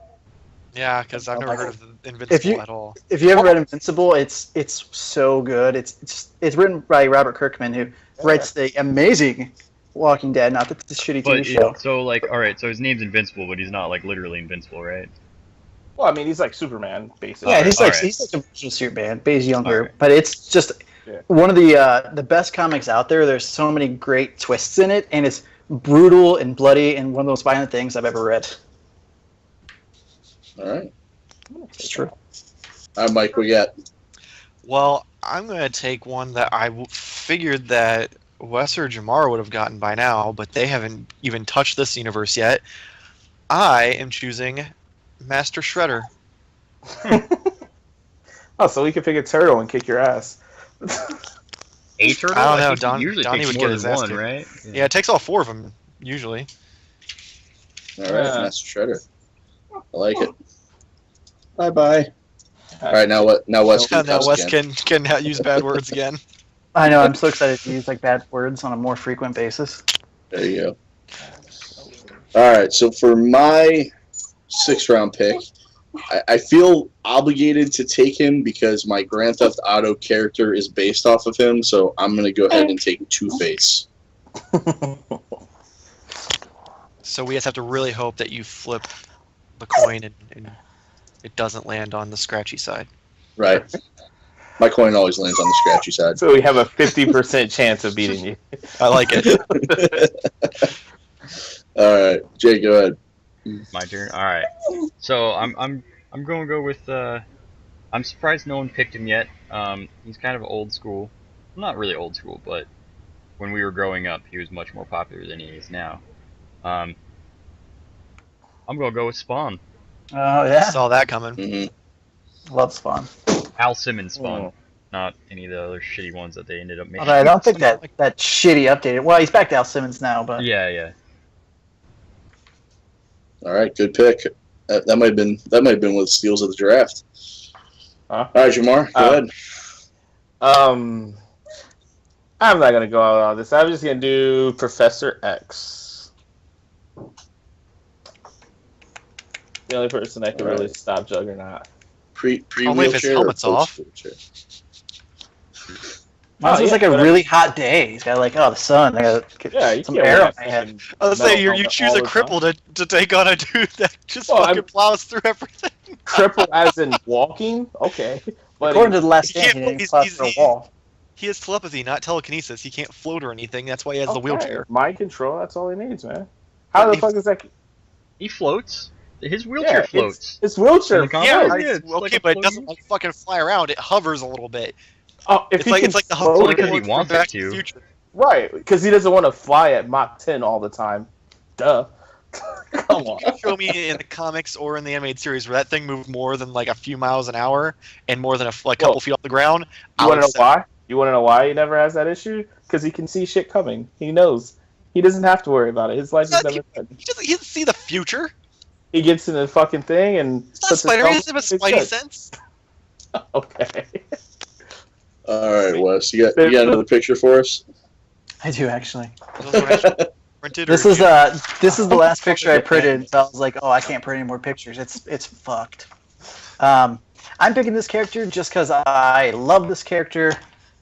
Yeah, because I've never heard of Invincible at all. If you haven't read Invincible, it's so good. It's written by Robert Kirkman, who writes the amazing Walking Dead, not the shitty TV show. So like, all right, so his name's Invincible, but he's not like literally invincible, right? Well, I mean, he's like Superman, basically. Yeah, he's like Alright. he's like a version of Superman, but he's younger. Alright. But it's just Yeah. one of the best comics out there. There's so many great twists in it, and it's brutal and bloody, and one of the most violent things I've ever read. All right. It's true. All right, Mike, we got. Well, I'm going to take one that I figured that Wes or Jamar would have gotten by now, but they haven't even touched this universe yet. I am choosing Master Shredder. Oh, so we could pick a turtle and kick your ass. A turtle? I don't know, think it usually Donnie takes would more get his than ass one, kicked. right? Yeah, it takes all four of them, usually. All right, Master Shredder. I like it. Bye. All right, now what? Now Wes can Now cuss Wes again. can use bad words again. I know. I'm so excited to use like bad words on a more frequent basis. There you go. All right, so for my 6th-round pick, I feel obligated to take him because my Grand Theft Auto character is based off of him, so I'm going to go ahead and take Two-Face. So we just have to really hope that you flip the coin and it doesn't land on the scratchy side. Right. My coin always lands on the scratchy side. So we have a 50% chance of beating you. I like it. All right, Jay, go ahead. My turn. All right. So I'm going to go with. I'm surprised no one picked him yet. He's kind of old school. Not really old school, but when we were growing up, he was much more popular than he is now. I'm going to go with Spawn. Oh yeah, Saw that coming. Mm-hmm. love Spawn. Al Simmons Spawn, Oh. not any of the other shitty ones that they ended up making. Although I don't think that shitty updated. Well, he's back to Al Simmons now, but Yeah. All right, good pick. That might have been one of the steals of the draft. Huh? All right, Jamar, go ahead. I'm not gonna go out on this. I'm just gonna do Professor X. The only person that can really stop Juggernaut. Pre Only if his wheelchair or helmet's off. post-wheelchair? mine was yeah, like a but really hot day. He's got like the sun. I got Yeah, you some can't air wear on my head. I was metal saying you helmet choose all a the cripple to take on a dude that just Well, fucking plows through everything. Cripple as in walking? Okay. But According to the last he stand, can't- he didn't he's- clap he's- for a he's- wall. He has telepathy, not telekinesis. He can't float or anything. That's why he has the okay, wheelchair. mind control, that's all he needs, man. How the fuck is that? He floats. His wheelchair floats. It's wheelchair. In the comic? Yeah, Yeah, it's- it's okay, like a but it floating- doesn't like fucking fly around. It hovers a little bit. Oh, if It's he like can it's like the float- Only 'cause he from wants it Back to to. the Future. Right, because he doesn't want to fly at Mach 10 all the time. Duh. Come on. Show me in the comics or in the animated series where that thing moved more than like a few miles an hour and more than a couple feet off the ground. You want to know why? You want to know why he never has that issue? Because he can see shit coming. He knows. He doesn't have to worry about it. His life is never threatened. He doesn't see the future. He gets in the fucking thing and It's not puts his Spider. He thumb doesn't have a in his Spidey shit. sense. Okay. All right, Wes, you got another picture for us? I do actually. Those were actually printed or This is the last picture I printed. So I was like, oh, I can't print any more pictures. It's fucked. I'm picking this character just because I love this character.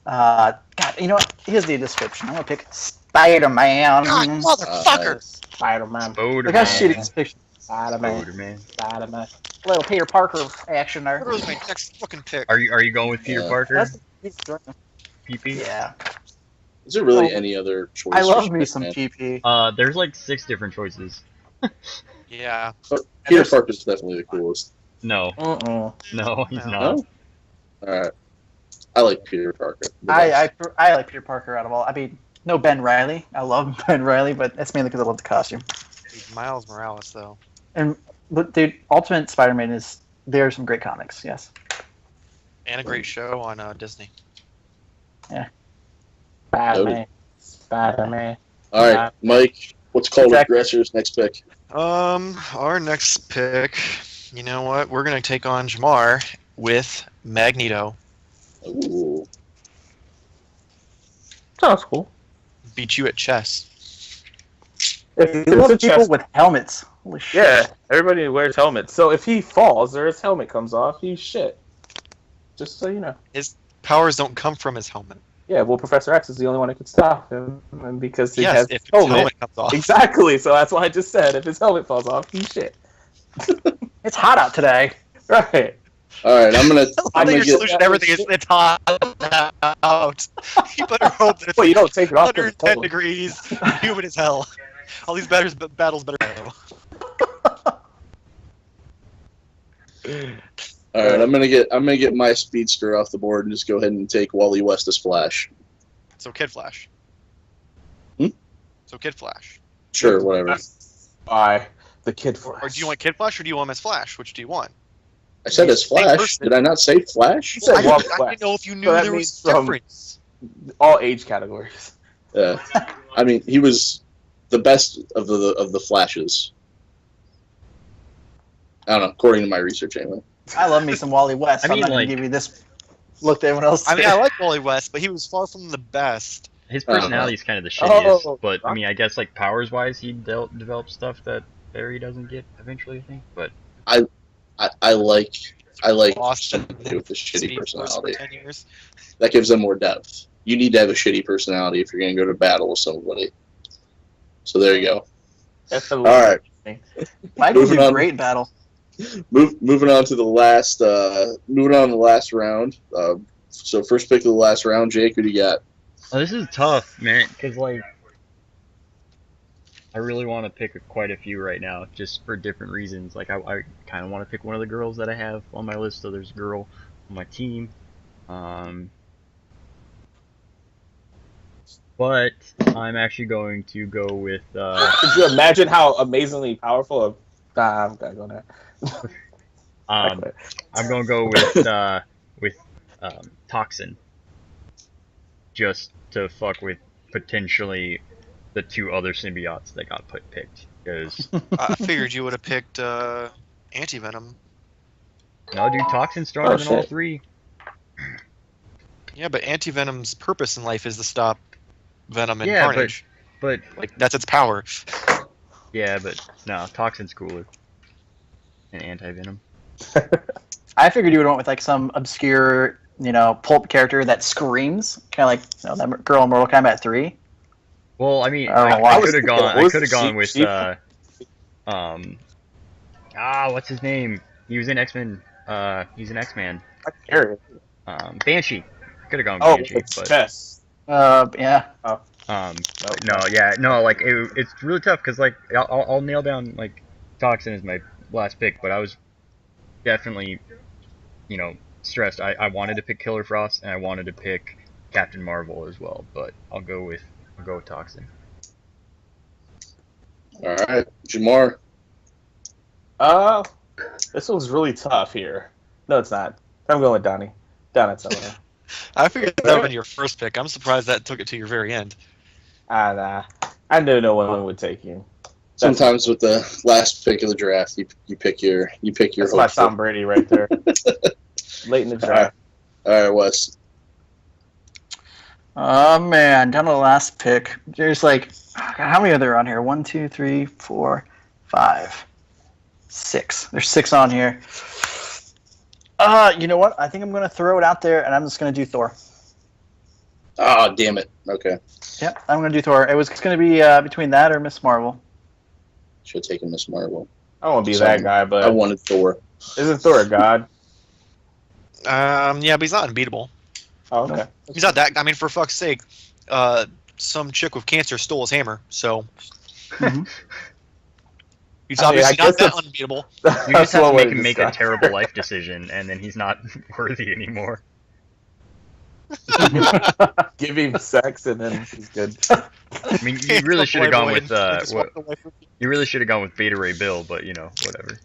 God, you know what? Here's the description. I'm gonna pick Spider-Man. God, motherfucker. Spider-Man. Look how shitty this picture. Spider-Man. Spider-Man. Spider-Man. Little Peter Parker action there. What was my next fucking pick? Are you going with Peter Yeah. Parker? That's PP? yeah. Is there really any other choice? I for love me some Spider-Man? PP. There's like 6 different choices. Yeah. But Peter Parker's definitely the coolest. No, Uh-uh. no, he's No. not. No? All right. I like Peter Parker. the I best. like Peter Parker out of all. I mean, no Ben Riley. I love Ben Riley, but that's mainly because I love the costume. Miles Morales, though. But dude, Ultimate Spider-Man there are some great comics. Yes. And a great show on Disney. Spider-Man. Spider-Man. All right, Mike. What's called Exactly. Aggressor's next pick? Our next pick, you know what? We're gonna take on Jamar with Magneto. Ooh. Sounds cool. Beat you at chess. If You love people with helmets. Holy shit. Yeah, everybody wears helmets. So if he falls or his helmet comes off, he's shit. Just so you know. His powers don't come from his helmet. Yeah, well, Professor X is the only one that can stop him, and because he Yes, has if his helmet. helmet comes off. Exactly. So that's why I just said if his helmet falls off, he's shit. It's hot out today. Right. All right, I'm gonna I think your get. solution to everything is it's hot out. You better hope that it's Well, you don't take it off. 'cause it's 110 cold. degrees, humid as hell. All these battles better go. All right, I'm gonna get my speedster off the board and just go ahead and take Wally West as Flash. So Kid Flash. Hmm? So Kid Flash. Sure, whatever. Bye. The Kid Flash. Or do you want Kid Flash or do you want him as Flash? Which do you want? I said as Flash. person. Did I not say Flash? You said I Wally didn't West. know if you knew So that there means was from- difference. All age categories. Yeah. I mean, he was the best of the Flashes. I don't know, according to my research, anyway. I love me some Wally West. I So mean, I'm not like- gonna give you this look that everyone else. I mean, did. I like Wally West, but he was far from the best. His Uh-huh. personality is kind of the shittiest, Oh. but I mean, I guess like powers wise, he developed stuff that Barry doesn't get eventually. I think, but I like Austin somebody with a shitty Speed Force for personality. 10 years. That gives them more depth. You need to have a shitty personality if you're going to go to battle with somebody. So there you go. That's a All right, Mike would moving do on. great in battle. moving on to the last round. So first pick of the last round, Jake. Who do you got? oh, this is tough, man, because like I really want to pick quite a few right now, just for different reasons. Like I kind of want to pick one of the girls that I have on my list. So there's a girl on my team. But I'm actually going to go with. Could you imagine how amazingly powerful of... Nah, I'm gonna go there. I'm gonna go with Toxin, just to fuck with potentially the two other symbiotes that got picked. Because I figured you would have picked Anti-Venom. no, dude, Toxin's stronger than all shit. three. Yeah, but Anti-Venom's purpose in life is to stop Venom and Yeah, Carnage. But Like, that's its power. yeah, but no, Toxin's cooler than Anti-Venom. I figured you would have went with like some obscure, pulp character that screams, kind of like that girl in Mortal Kombat 3. Well, I mean, I don't know I why. could have gone. I Was could have she- gone with she- what's his name? He was in X-Men. He's an X-Man. Banshee. Could have gone with Oh, Banshee, it's but chess. Yeah. no, like it's really tough because like I'll nail down like Toxin as my last pick, but I was definitely, stressed. I wanted to pick Killer Frost and I wanted to pick Captain Marvel as well, but I'll go with Toxin. All right, Jamar. This one's really tough here. No, it's not. I'm going with Donnie. Donatello. I figured that would be your first pick. I'm surprised that took it to your very end. Nah. I knew no one would take you. Sometimes with the last pick of the draft, you pick your That's my hopeful. Tom Brady right there. Late in the draft. All right, Wes. Oh man, down to the last pick. There's like, how many are there on here? 1, 2, 3, 4, 5, 6. There's 6 on here. You know what? I think I'm gonna throw it out there, and I'm just gonna do Thor. Oh, damn it. Okay. Yep, I'm gonna do Thor. It was gonna be between that or Miss Marvel. Should have taken Miss Marvel. I don't want to be that guy, I but wanted Thor. isn't Thor a god? Yeah, but he's not unbeatable. Oh, okay. He's not that. I mean, for fuck's sake, some chick with cancer stole his hammer, so Mhm. he's I mean, obviously I guess not that that's- unbeatable. You just That's have to one make way him make a describe it. terrible life decision, and then he's not worthy anymore. Give him sex and then he's good. I mean, you really should have gone Playboy with and just walked away from- you really should have gone with Beta Ray Bill, but whatever.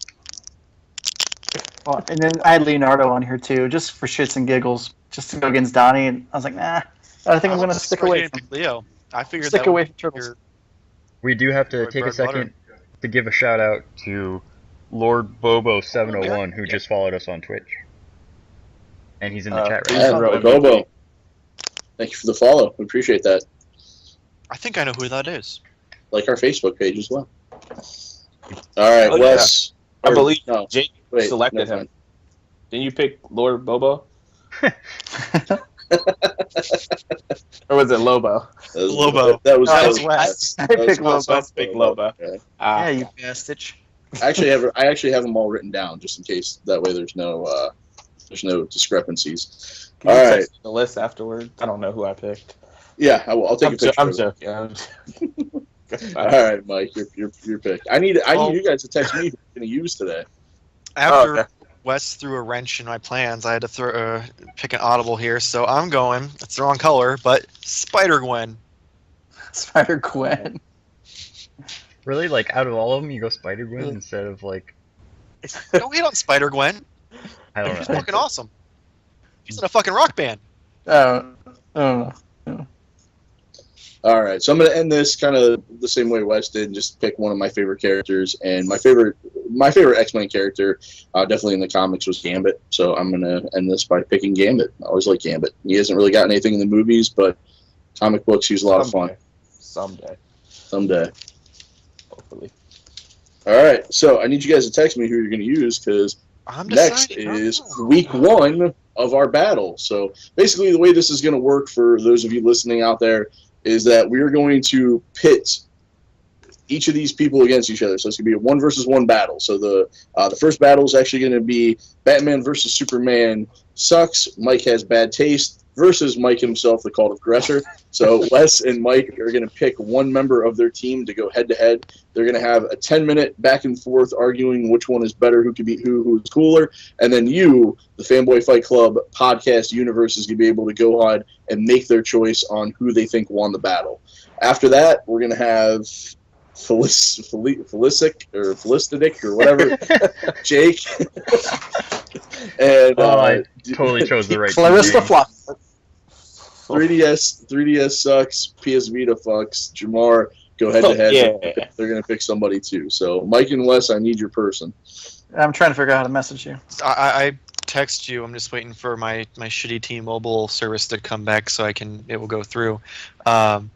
Well, and then I had Leonardo on here too, just for shits and giggles, just to go against Donnie. And I was like, nah. I think I'm gonna I'm stick surprised away you didn't from pick Leo. I figured stick that away would from be Turtles. We do have to Bread, take a bread, second to give a shout out to Lord Bobo701 who just followed us on Twitch. And he's in the chat right He's now. real Bobo. Thank you for the follow. We appreciate that. I think I know who that is. Like our Facebook page as well. All right, Oh, Wes. I believe no, Jake wait, selected never him. mind. Didn't you pick Lord Bobo? Or was it Lobo? Lobo. That was That was close. Wes. I picked Lobo. Let's pick Lobo. Okay. Yeah, you bastard. I actually have them all written down just in case. That way, there's no discrepancies. Can you All text right. me the list afterward? I don't know who I picked. Yeah, I'll take a picture. I'm of it. joking. All right, Mike, your pick. I need you guys to text me who you're going to use today. After okay. Wes threw a wrench in my plans, I had to pick an audible here, so I'm going. It's the wrong color, but Spider-Gwen. Spider-Gwen. Really? Like, out of all of them, you go Spider-Gwen instead of, like... Don't hate on Spider-Gwen. I don't She's know. fucking awesome. She's in a fucking rock band. Oh. All right, so I'm going to end this kind of the same way Wes did, and just pick one of my favorite characters. And my favorite X-Men character, definitely in the comics, was Gambit. So I'm going to end this by picking Gambit. I always like Gambit. He hasn't really gotten anything in the movies, but comic books, he's a lot of fun. Someday. Hopefully. All right, so I need you guys to text me who you're going to use, because I'm next deciding. is week 1 of our battle. So basically, the way this is going to work for those of you listening out there is that we're going to pit each of these people against each other. So it's going to be a 1-versus-1 battle. So the first battle is actually going to be Batman versus Superman sucks, Mike has bad taste, versus Mike himself, the cult aggressor. So Wes and Mike are going to pick one member of their team to go head-to-head. They're going to have a 10-minute back-and-forth arguing which one is better, who could be who's cooler. And then you, the Fanboy Fight Club podcast universe, is going to be able to go ahead and make their choice on who they think won the battle. After that, we're going to have Felicitic or whatever, Jake. And I totally chose the right Clarissa team. Fluff. 3DS sucks. PS Vita fucks. Jamar, go head to head. Yeah. They're gonna pick somebody too. So Mike and Wes, I need your person. I'm trying to figure out how to message you. I text you. I'm just waiting for my shitty T-Mobile service to come back so it will go through. I'm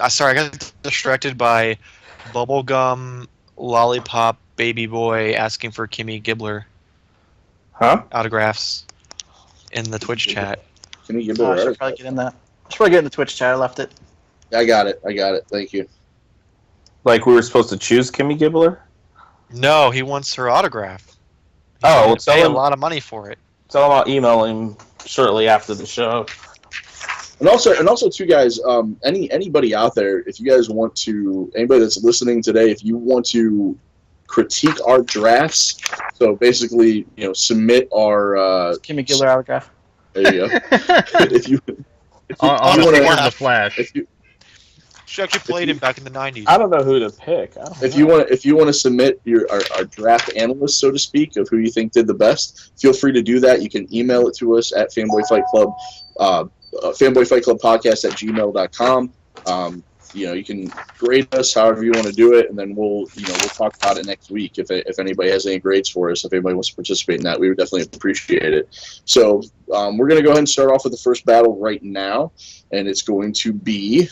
sorry, I got distracted by Bubblegum Lollipop Baby Boy asking for Kimmy Gibbler autographs in the Twitch chat. Can you give I it should probably get in that. I should probably get in the Twitch chat. I left it. I got it. Thank you. Like we were supposed to choose Kimmy Gibbler? No, he wants her autograph. He's Oh, gonna well, tell pay a him- lot of money for it. Tell him I'll email him shortly after the show. And also, too, guys. Anybody out there, if you guys want to, anybody that's listening today, if you want to critique our drafts, so basically, submit our. Kimmy Gibbler autograph. There you go. if you On you the wanna- Figures of the Flash. She actually played him back in the 90s. I don't know who to pick. If you want to submit our draft analyst, so to speak, of who you think did the best, feel free to do that. You can email it to us at Fanboy Fight Club, Fanboy Fight Club podcast at gmail.com. You can grade us however you want to do it, and then we'll talk about it next week if anybody has any grades for us. If anybody wants to participate in that, we would definitely appreciate it. So we're going to go ahead and start off with the first battle right now, and it's going to be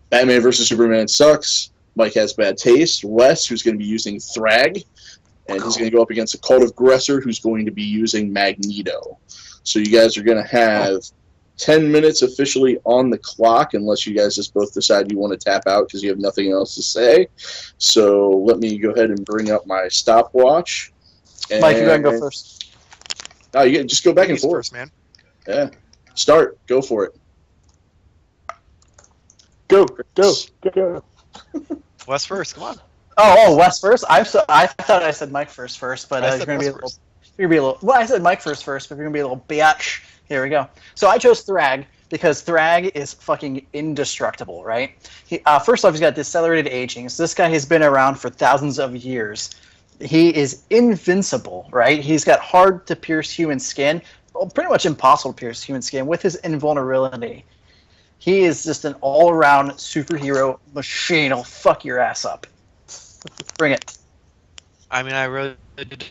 Batman versus Superman sucks. Mike has bad taste. Wes, who's going to be using Thrag, and he's going to go up against a cult aggressor who's going to be using Magneto. So you guys are going to have 10 minutes officially on the clock, unless you guys just both decide you want to tap out because you have nothing else to say. So let me go ahead and bring up my stopwatch. Mike, you gotta go first. No, you just go back and Ladies forth. first, man. Yeah. Start. Go for it. Go. Wes first, come on. Oh, Wes first. I thought I said Mike first, but I you're said gonna be Wes a little. first. You're gonna be a little. Well, I said Mike first, but you're gonna be a little biatch. Here we go. So I chose Thrag because Thrag is fucking indestructible, right? First off, he's got decelerated aging. So this guy has been around for thousands of years. He is invincible, right? He's got hard to pierce human skin, well, pretty much impossible to pierce human skin with his invulnerability. He is just an all-around superhero machine. He'll fuck your ass up. Bring it. I mean, I really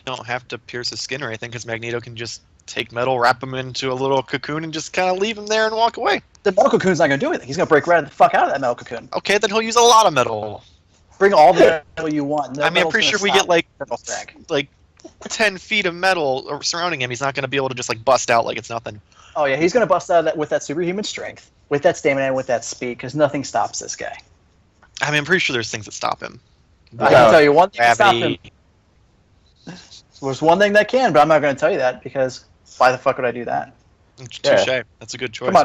don't have to pierce his skin or anything because Magneto can just take metal, wrap him into a little cocoon, and just kind of leave him there and walk away. The metal cocoon's not going to do anything. He's going to break right the fuck out of that metal cocoon. Okay, then he'll use a lot of metal. Bring all the metal you want. I mean, I'm pretty sure if we get like 10 feet of metal surrounding him, he's not going to be able to just like bust out like it's nothing. Oh yeah, he's going to bust out of that with that superhuman strength, with that stamina, and with that speed, because nothing stops this guy. I mean, I'm pretty sure there's things that stop him. I can tell you one thing to stop Gravity. him. There's one thing that can, but I'm not going to tell you that because why the fuck would I do that? Touche. That's a good choice.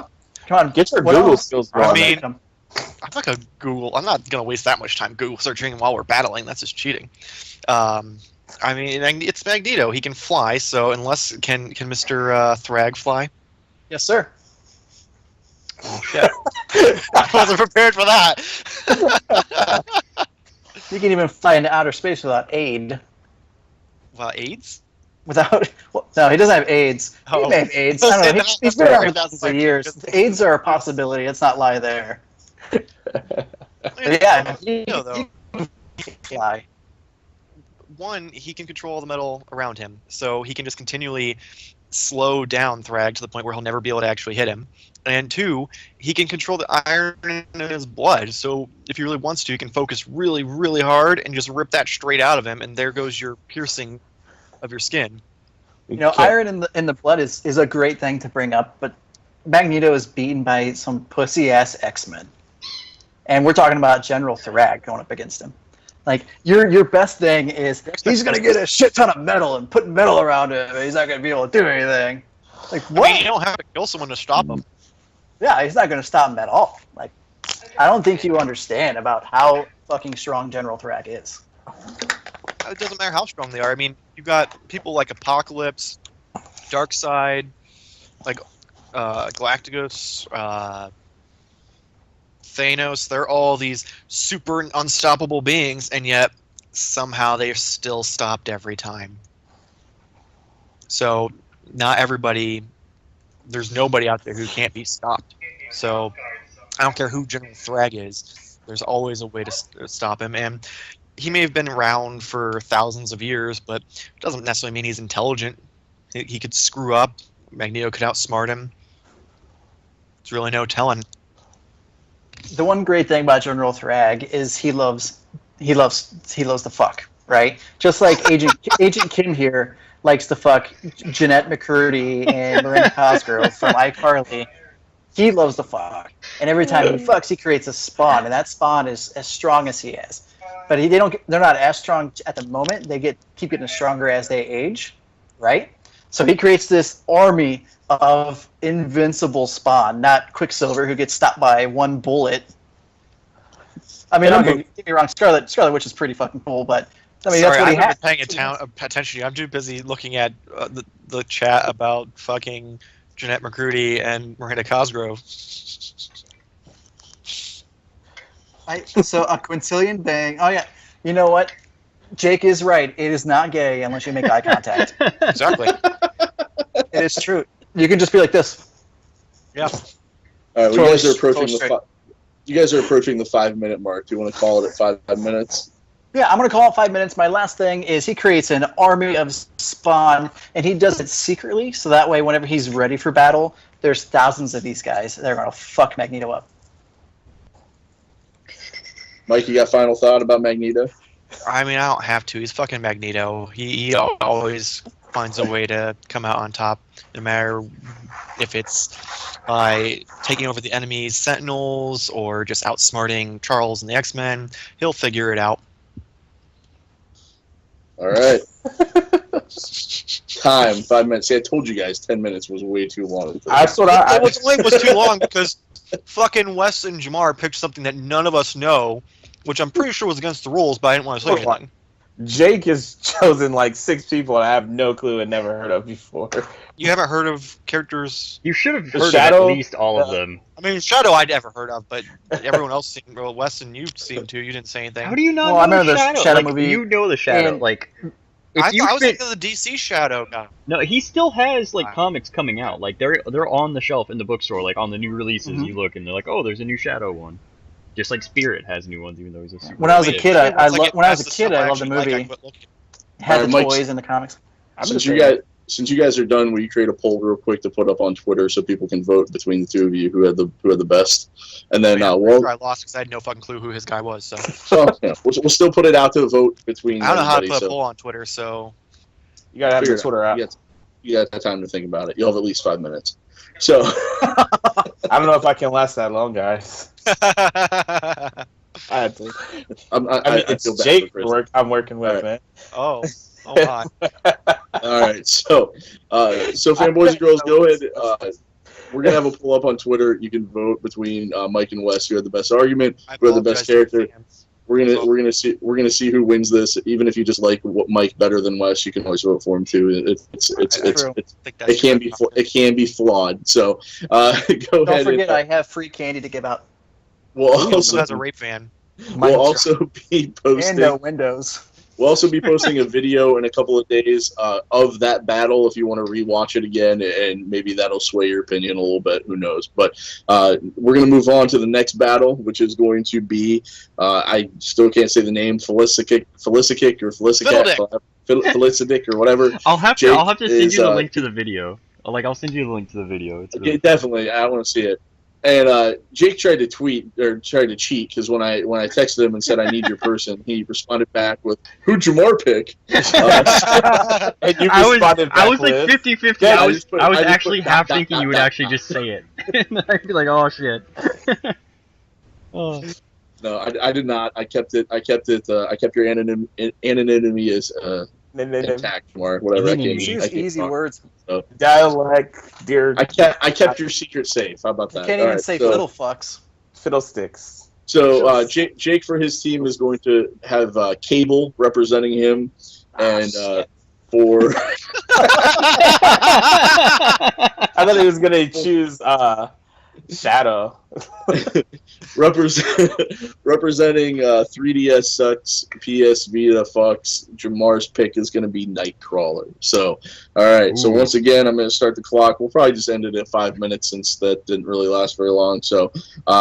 Come on, Get your what Google else? skills I going. mean, I'm not gonna Google. I'm not gonna waste that much time Google searching while we're battling. That's just cheating. I mean, it's Magneto. He can fly. So unless can Mr. Thrag fly? Yes, sir. Oh shit! I wasn't prepared for that. He can even fly into outer space without aid. Well, AIDS? Without no, he doesn't have AIDS. Oh. He may have AIDS. Let's I don't know. say He's been around for that. thousands of years. AIDS are a possibility. Let's not lie there. Yeah, he though. can fly. One, he can control the metal around him, so he can just continually slow down Thrag to the point where he'll never be able to actually hit him. And two, he can control the iron in his blood, so if he really wants to, he can focus really, really hard and just rip that straight out of him, and there goes your piercing of your skin. You know, iron in the blood is a great thing to bring up, but Magneto is beaten by some pussy ass X-Men, and we're talking about General Thrag going up against him. Like your best thing is he's gonna get a shit ton of metal and put metal around him, and he's not gonna be able to do anything. Like what? I mean, you don't have to kill someone to stop him. Yeah, he's not gonna stop him at all. Like I don't think you understand about how fucking strong General Thrag is. It doesn't matter how strong they are. I mean, you've got people like Apocalypse, Darkseid, like Galacticus, Thanos. They're all these super unstoppable beings, and yet somehow they're still stopped every time. So not everybody. There's nobody out there who can't be stopped. So I don't care who General Thrag is. There's always a way to stop him, and he may have been around for thousands of years, but it doesn't necessarily mean he's intelligent. He could screw up. Magneto could outsmart him. There's really no telling. The one great thing about General Thrag is he loves the fuck, right? Just like Agent Kim here likes to fuck Jeanette McCurdy and Miranda Cosgrove from iCarly. He loves the fuck, and every time he fucks, he creates a spawn, and that spawn is as strong as he is. But they're not as strong at the moment. They keep getting stronger as they age, right? So he creates this army of invincible spawn, not Quicksilver, who gets stopped by one bullet. I mean, don't get me wrong, Scarlet Witch is pretty fucking cool, but I mean, Sorry, that's what he I has. haven't been paying attention to you. I'm too busy looking at the chat about fucking Jeanette McCurdy and Miranda Cosgrove. So a quintillion bang. Oh yeah, you know what? Jake is right. It is not gay unless you make eye contact. Exactly. It is true. You can just be like this. Yeah. All right, well, you guys are approaching the 5-minute mark. Do you want to call it at 5 minutes? Yeah, I'm gonna call it 5 minutes. My last thing is he creates an army of spawn, and he does it secretly, so that way, whenever he's ready for battle, there's thousands of these guys that are gonna fuck Magneto up. Mike, you got final thought about Magneto? I mean, I don't have to. He's fucking Magneto. He always finds a way to come out on top, no matter if it's by taking over the enemy's Sentinels or just outsmarting Charles and the X-Men. He'll figure it out. All right. Time, 5 minutes. See, I told you guys 10 minutes was way too long. That's what I It was too long because fucking Wes and Jamar picked something that none of us know, which I'm pretty sure was against the rules, but I didn't want to say anything. Jake has chosen like 6 people I have no clue and never heard of before. You haven't heard of characters? You should have The heard Shadow? of at least all of them. I mean, Shadow I'd ever heard of, but everyone else seemed, Wes and you seemed to. You didn't say anything. How do you not Well, I know remember the the Shadow? Shadow Like, movie, you know the Shadow. and- Like, if you I was fin- thinking of the DC Shadow guy. no, he still has like Wow. comics coming out. Like they're on the shelf in the bookstore. Like on the new releases, Mhm. you look and they're like, oh, there's a new Shadow one. Just like Spirit has new ones, even though he's a super. When I was a limited. kid, Maybe once I get when I was a past the kid, stuff I loved the actually like, I movie. quit looking. It had Alright, the Mike's- toys and the comics. Since you guys are done, will you create a poll real quick to put up on Twitter so people can vote between the two of you who had the best, and then I'm we'll sure I lost because I had no fucking clue who his guy was. So we'll still put it out to a vote between. I don't know how to everybody, put a so poll on Twitter. So You gotta have figure the it Twitter out. app. You got time to think about it. You'll have at least 5 minutes. So I don't know if I can last that long, guys. I had to. I mean, I it's feel bad Jake for Chris. I'm working with, Alright. man. oh my. All right, so fanboys and girls, go ahead. We're gonna have a poll up on Twitter. You can vote between Mike and Wes. Who had the best argument? I Who had the best apologize to your character? fans. We're gonna see who wins this. Even if you just like Mike better than Wes, you can always vote for him too. True. I think that's It can be flawed. So go Don't ahead. forget, I have free candy to give out. We'll He also has a also rape van. we'll also be posting. And no windows. We'll also be posting a video in a couple of days of that battle if you want to rewatch it again, and maybe that'll sway your opinion a little bit. Who knows? But we're going to move on to the next battle, which is going to be I still can't say the name, Felicikick or Felicicat, Felicidick or whatever. I'll have Jake to send is, you the link to the video. I'll send you the link to the video. It's really Definitely, I want to see it. And Jake tried to cheat because when I texted him and said I need your person, he responded back with "Who Jamar pick?" And you I responded back was like with, 50-50. Yeah, I I was just put- I just actually put half dot, thinking dot, you would dot, actually dot. just say it. And I'd be like, oh shit. Oh. No, I did not. I kept it. I kept your anonymity as intact, or whatever. I can't. Choose I can't easy talk. words. dialect, dear I kept your secret safe. How about You that? can't All even right, say so, fiddle fucks. fiddlesticks. So Jake for his team is going to have Cable representing him, and for I thought he was gonna choose Shadow. representing 3DS sucks, PS Vita fucks. Jamar's pick is going to be Nightcrawler. So, all right. So Ooh. once again, I'm going to start the clock. We'll probably just end it at 5 minutes since that didn't really last very long. So,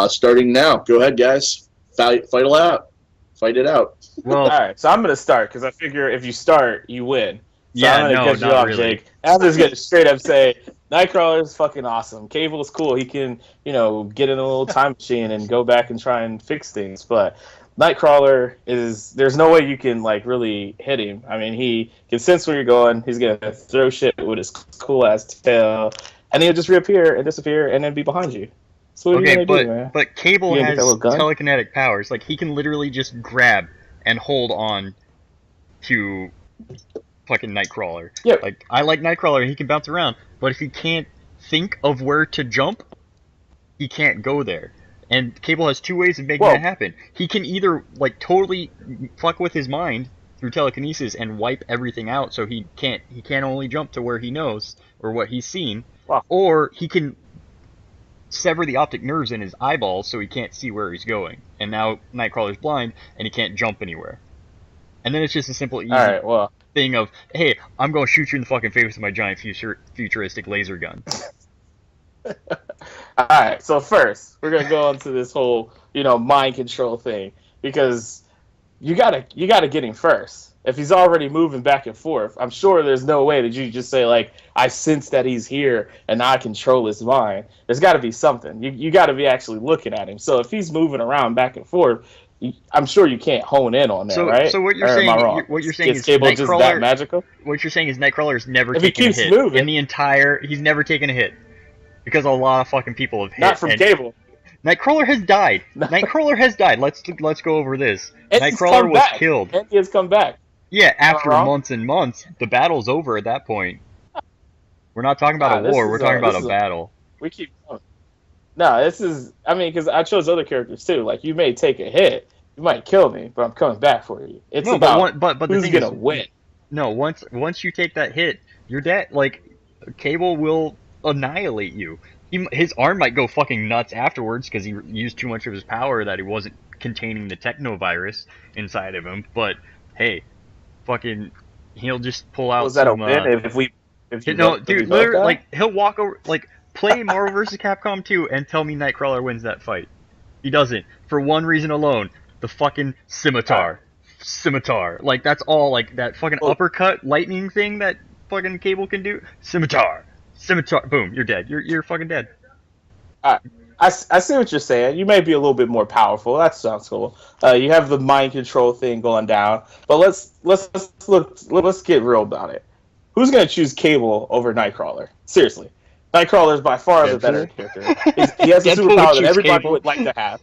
starting now. Go ahead, guys. Fight it out. Fight it out. Well, All right, so I'm gonna start because I figure if you start, you win. So yeah, I'm gonna no, cut you not off, really. Jake. I'm just gonna straight up say Nightcrawler is fucking awesome. Cable is cool. He can, get in a little time machine and go back and try and fix things. But Nightcrawler there's no way you can really hit him. I mean, he can sense where you're going. He's gonna throw shit with his cool ass tail, and he'll just reappear and disappear and then be behind you. So what are you okay, gonna do, man? but Cable You gonna has get that little gun? telekinetic powers. Like he can literally just grab and hold on to fucking Nightcrawler. Yep. Like I like Nightcrawler, he can bounce around, but if he can't think of where to jump, he can't go there. And Cable has two ways of making that happen. He can either totally fuck with his mind through telekinesis and wipe everything out, so he can't only jump to where he knows or what he's seen, Wow. or he can sever the optic nerves in his eyeballs so he can't see where he's going. And now Nightcrawler's blind and he can't jump anywhere. And then it's just a simple, easy All right, well, thing of, hey, I'm going to shoot you in the fucking face with my giant futuristic laser gun. all right. So first, we're gonna go into this whole, mind control thing because you gotta get him first. If he's already moving back and forth, I'm sure there's no way that you just say I sense that he's here and I control his mind. There's got to be something. You got to be actually looking at him. So if he's moving around back and forth, I'm sure you can't hone in on that, right? So what you're Or am saying? I wrong? What you're saying Is is Cable just that Nightcrawler. magical? What you're saying is Nightcrawler's never If he taken a keeps hit moving. in the entire. He's never taken a hit because a lot of fucking people have hit. Not from and Cable. Nightcrawler has died. Nightcrawler has died. Let's go over this. And he's Nightcrawler come was back. killed. And he has come back. Yeah, after wrong? months and months, the battle's over at that point. We're not talking about Nah, a war. this We're is talking about this a is battle. We keep going. No, because I chose other characters too. You may take a hit, you might kill me, but I'm coming back for you. It's No, about but the who's thing gonna is, win. no, once you take that hit, you're dead. Cable will annihilate you. His arm might go fucking nuts afterwards because he used too much of his power that he wasn't containing the technovirus inside of him. But hey, fucking, He'll just pull out Was that a some. win if you No, vote, if we dude, vote literally, that? like he'll walk over, like play Marvel vs. Capcom 2 and tell me Nightcrawler wins that fight. He doesn't for one reason alone: the fucking scimitar. Scimitar. Like that's all. Like that fucking uppercut lightning thing that fucking Cable can do. Scimitar. Scimitar. Boom. You're dead. You're fucking dead. I see what you're saying. You may be a little bit more powerful. That sounds cool. You have the mind control thing going down. But let's get real about it. Who's gonna choose Cable over Nightcrawler? Seriously, Nightcrawler is by far the better character. He has a Deadpool superpower would that choose everybody Cable. would like to have.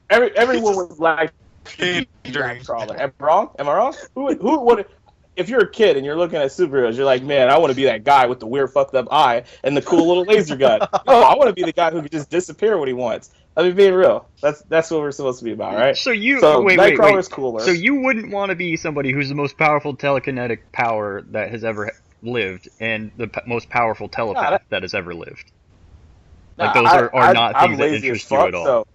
Everyone would like Nightcrawler. Am I wrong? Am I wrong? Who would? If you're a kid and you're looking at superheroes, you're like, man, I want to be that guy with the weird fucked up eye and the cool little laser gun. No, I want to be the guy who can just disappear when he wants. I mean, being real. That's what we're supposed to be about, right? So wait. Nightcrawler's cooler. So you wouldn't want to be somebody who's the most powerful telekinetic power that has ever lived and the most powerful telepath that has ever lived. Like those are not things that interest you at all. So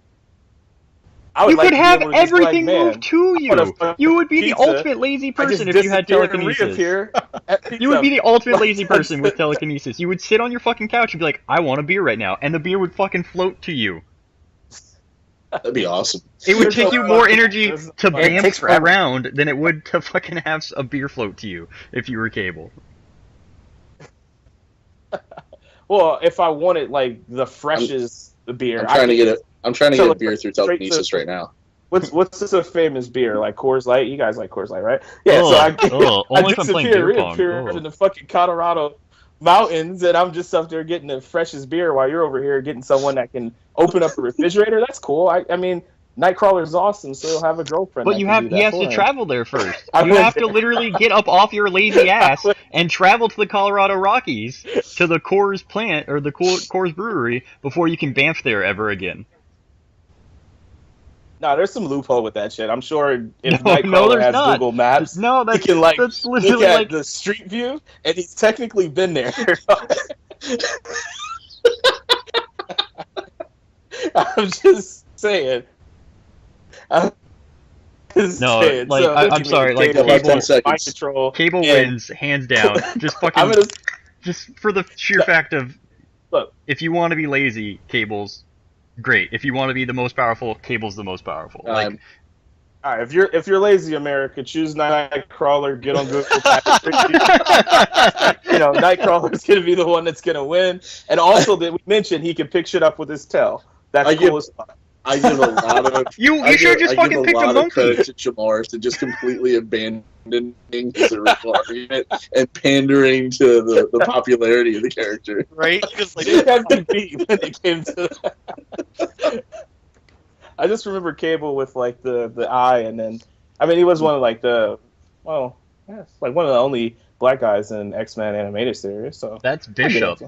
You could have everything moved to you. You would be the ultimate lazy person if you had telekinesis. You would be the ultimate lazy person with telekinesis. You would sit on your fucking couch and be like, I want a beer right now. And the beer would fucking float to you. That'd be awesome. It would take you more energy to bamf around than it would to fucking have a beer float to you if you were Cable. Well, if I wanted like the freshest beer, I'm trying to get a beer through telekinesis right now. What's this a famous beer like Coors Light? You guys like Coors Light, right? Yeah. So I only if I'm playing beer pong. In the fucking Colorado mountains, and I'm just up there getting the freshest beer while you're over here getting someone that can open up a refrigerator. That's cool. I mean, Nightcrawler's awesome, so he'll have a girlfriend. But he has to travel there first. You have to literally get up off your lazy ass and travel to the Colorado Rockies to the Coors plant or the Coors brewery before you can bamf there ever again. No, there's some loophole with that shit. I'm sure if Nightcrawler has not. Google Maps, he can that's look at the street view, and he's technically been there. I'm just saying. I'm sorry. Like Cable wins hands down. Just fucking. Just for the sheer fact of, look, if you want to be lazy, Cable's great. If you want to be the most powerful, Cable's the most powerful. All right, if you're lazy, America, choose Nightcrawler. Get on Google. Nightcrawler's gonna be the one that's gonna win. And also, that we mentioned he can pick shit up with his tail. That's cool as fuck. I give a lot of you should just fucking pick a monkey. Credit to Jamar to just completely abandoning his original argument and pandering to the popularity of the character. Right? Because like it had to be when it came to that. I just remember Cable with like the eye, and then he was one of like one of the only black guys in X-Men animated series. So that's Bishop.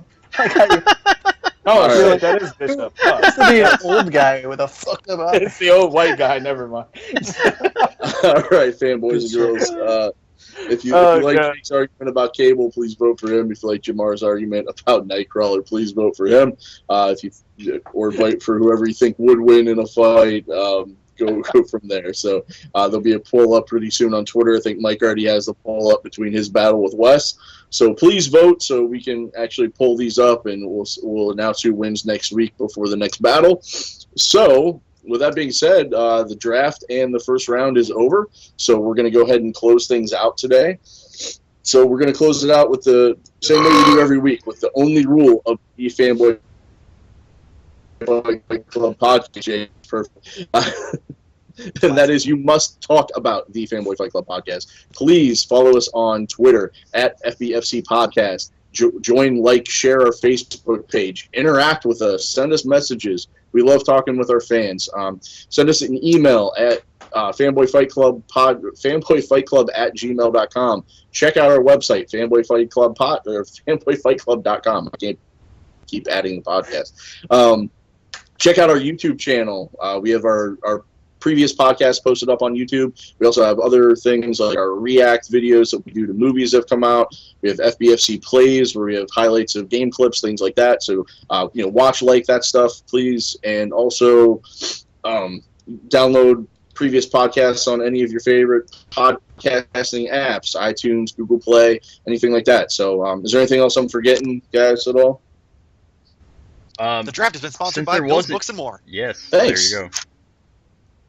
Oh, I feel like that is Bishop. It's the old guy with a fucked up eye. It's the old white guy. Never mind. All right, fanboys and girls. If you like Jake's argument about Cable, please vote for him. If you like Jamar's argument about Nightcrawler, please vote for him. Or vote for whoever you think would win in a fight. Go from there. So there'll be a poll up pretty soon on Twitter. I think Mike already has the poll up between his battle with Wes. So please vote so we can actually pull these up, and we'll announce who wins next week before the next battle. So with that being said, the draft and the first round is over. So we're going to go ahead and close things out today. So we're going to close it out with the same way we do every week, with the only rule of the Fanboy Fight Club podcast. Perfect. And that is, you must talk about the Fanboy Fight Club podcast. Please follow us on Twitter at FBFC Podcast. Join, share our Facebook page. Interact with us. Send us messages. We love talking with our fans. Send us an email at fanboyfightclub@gmail.com. Check out our website, fanboyfightclub.com. I can't keep adding the podcast. Check out our YouTube channel. We have our previous podcasts posted up on YouTube. We also have other things like our react videos that we do to movies that have come out. We have FBFC plays where we have highlights of game clips, things like that. So, watch, that stuff, please. And also download previous podcasts on any of your favorite podcasting apps, iTunes, Google Play, anything like that. So is there anything else I'm forgetting, guys, at all? The draft has been sponsored Since by there Bill's wasn't- Books and More. Yes, Thanks. there you go.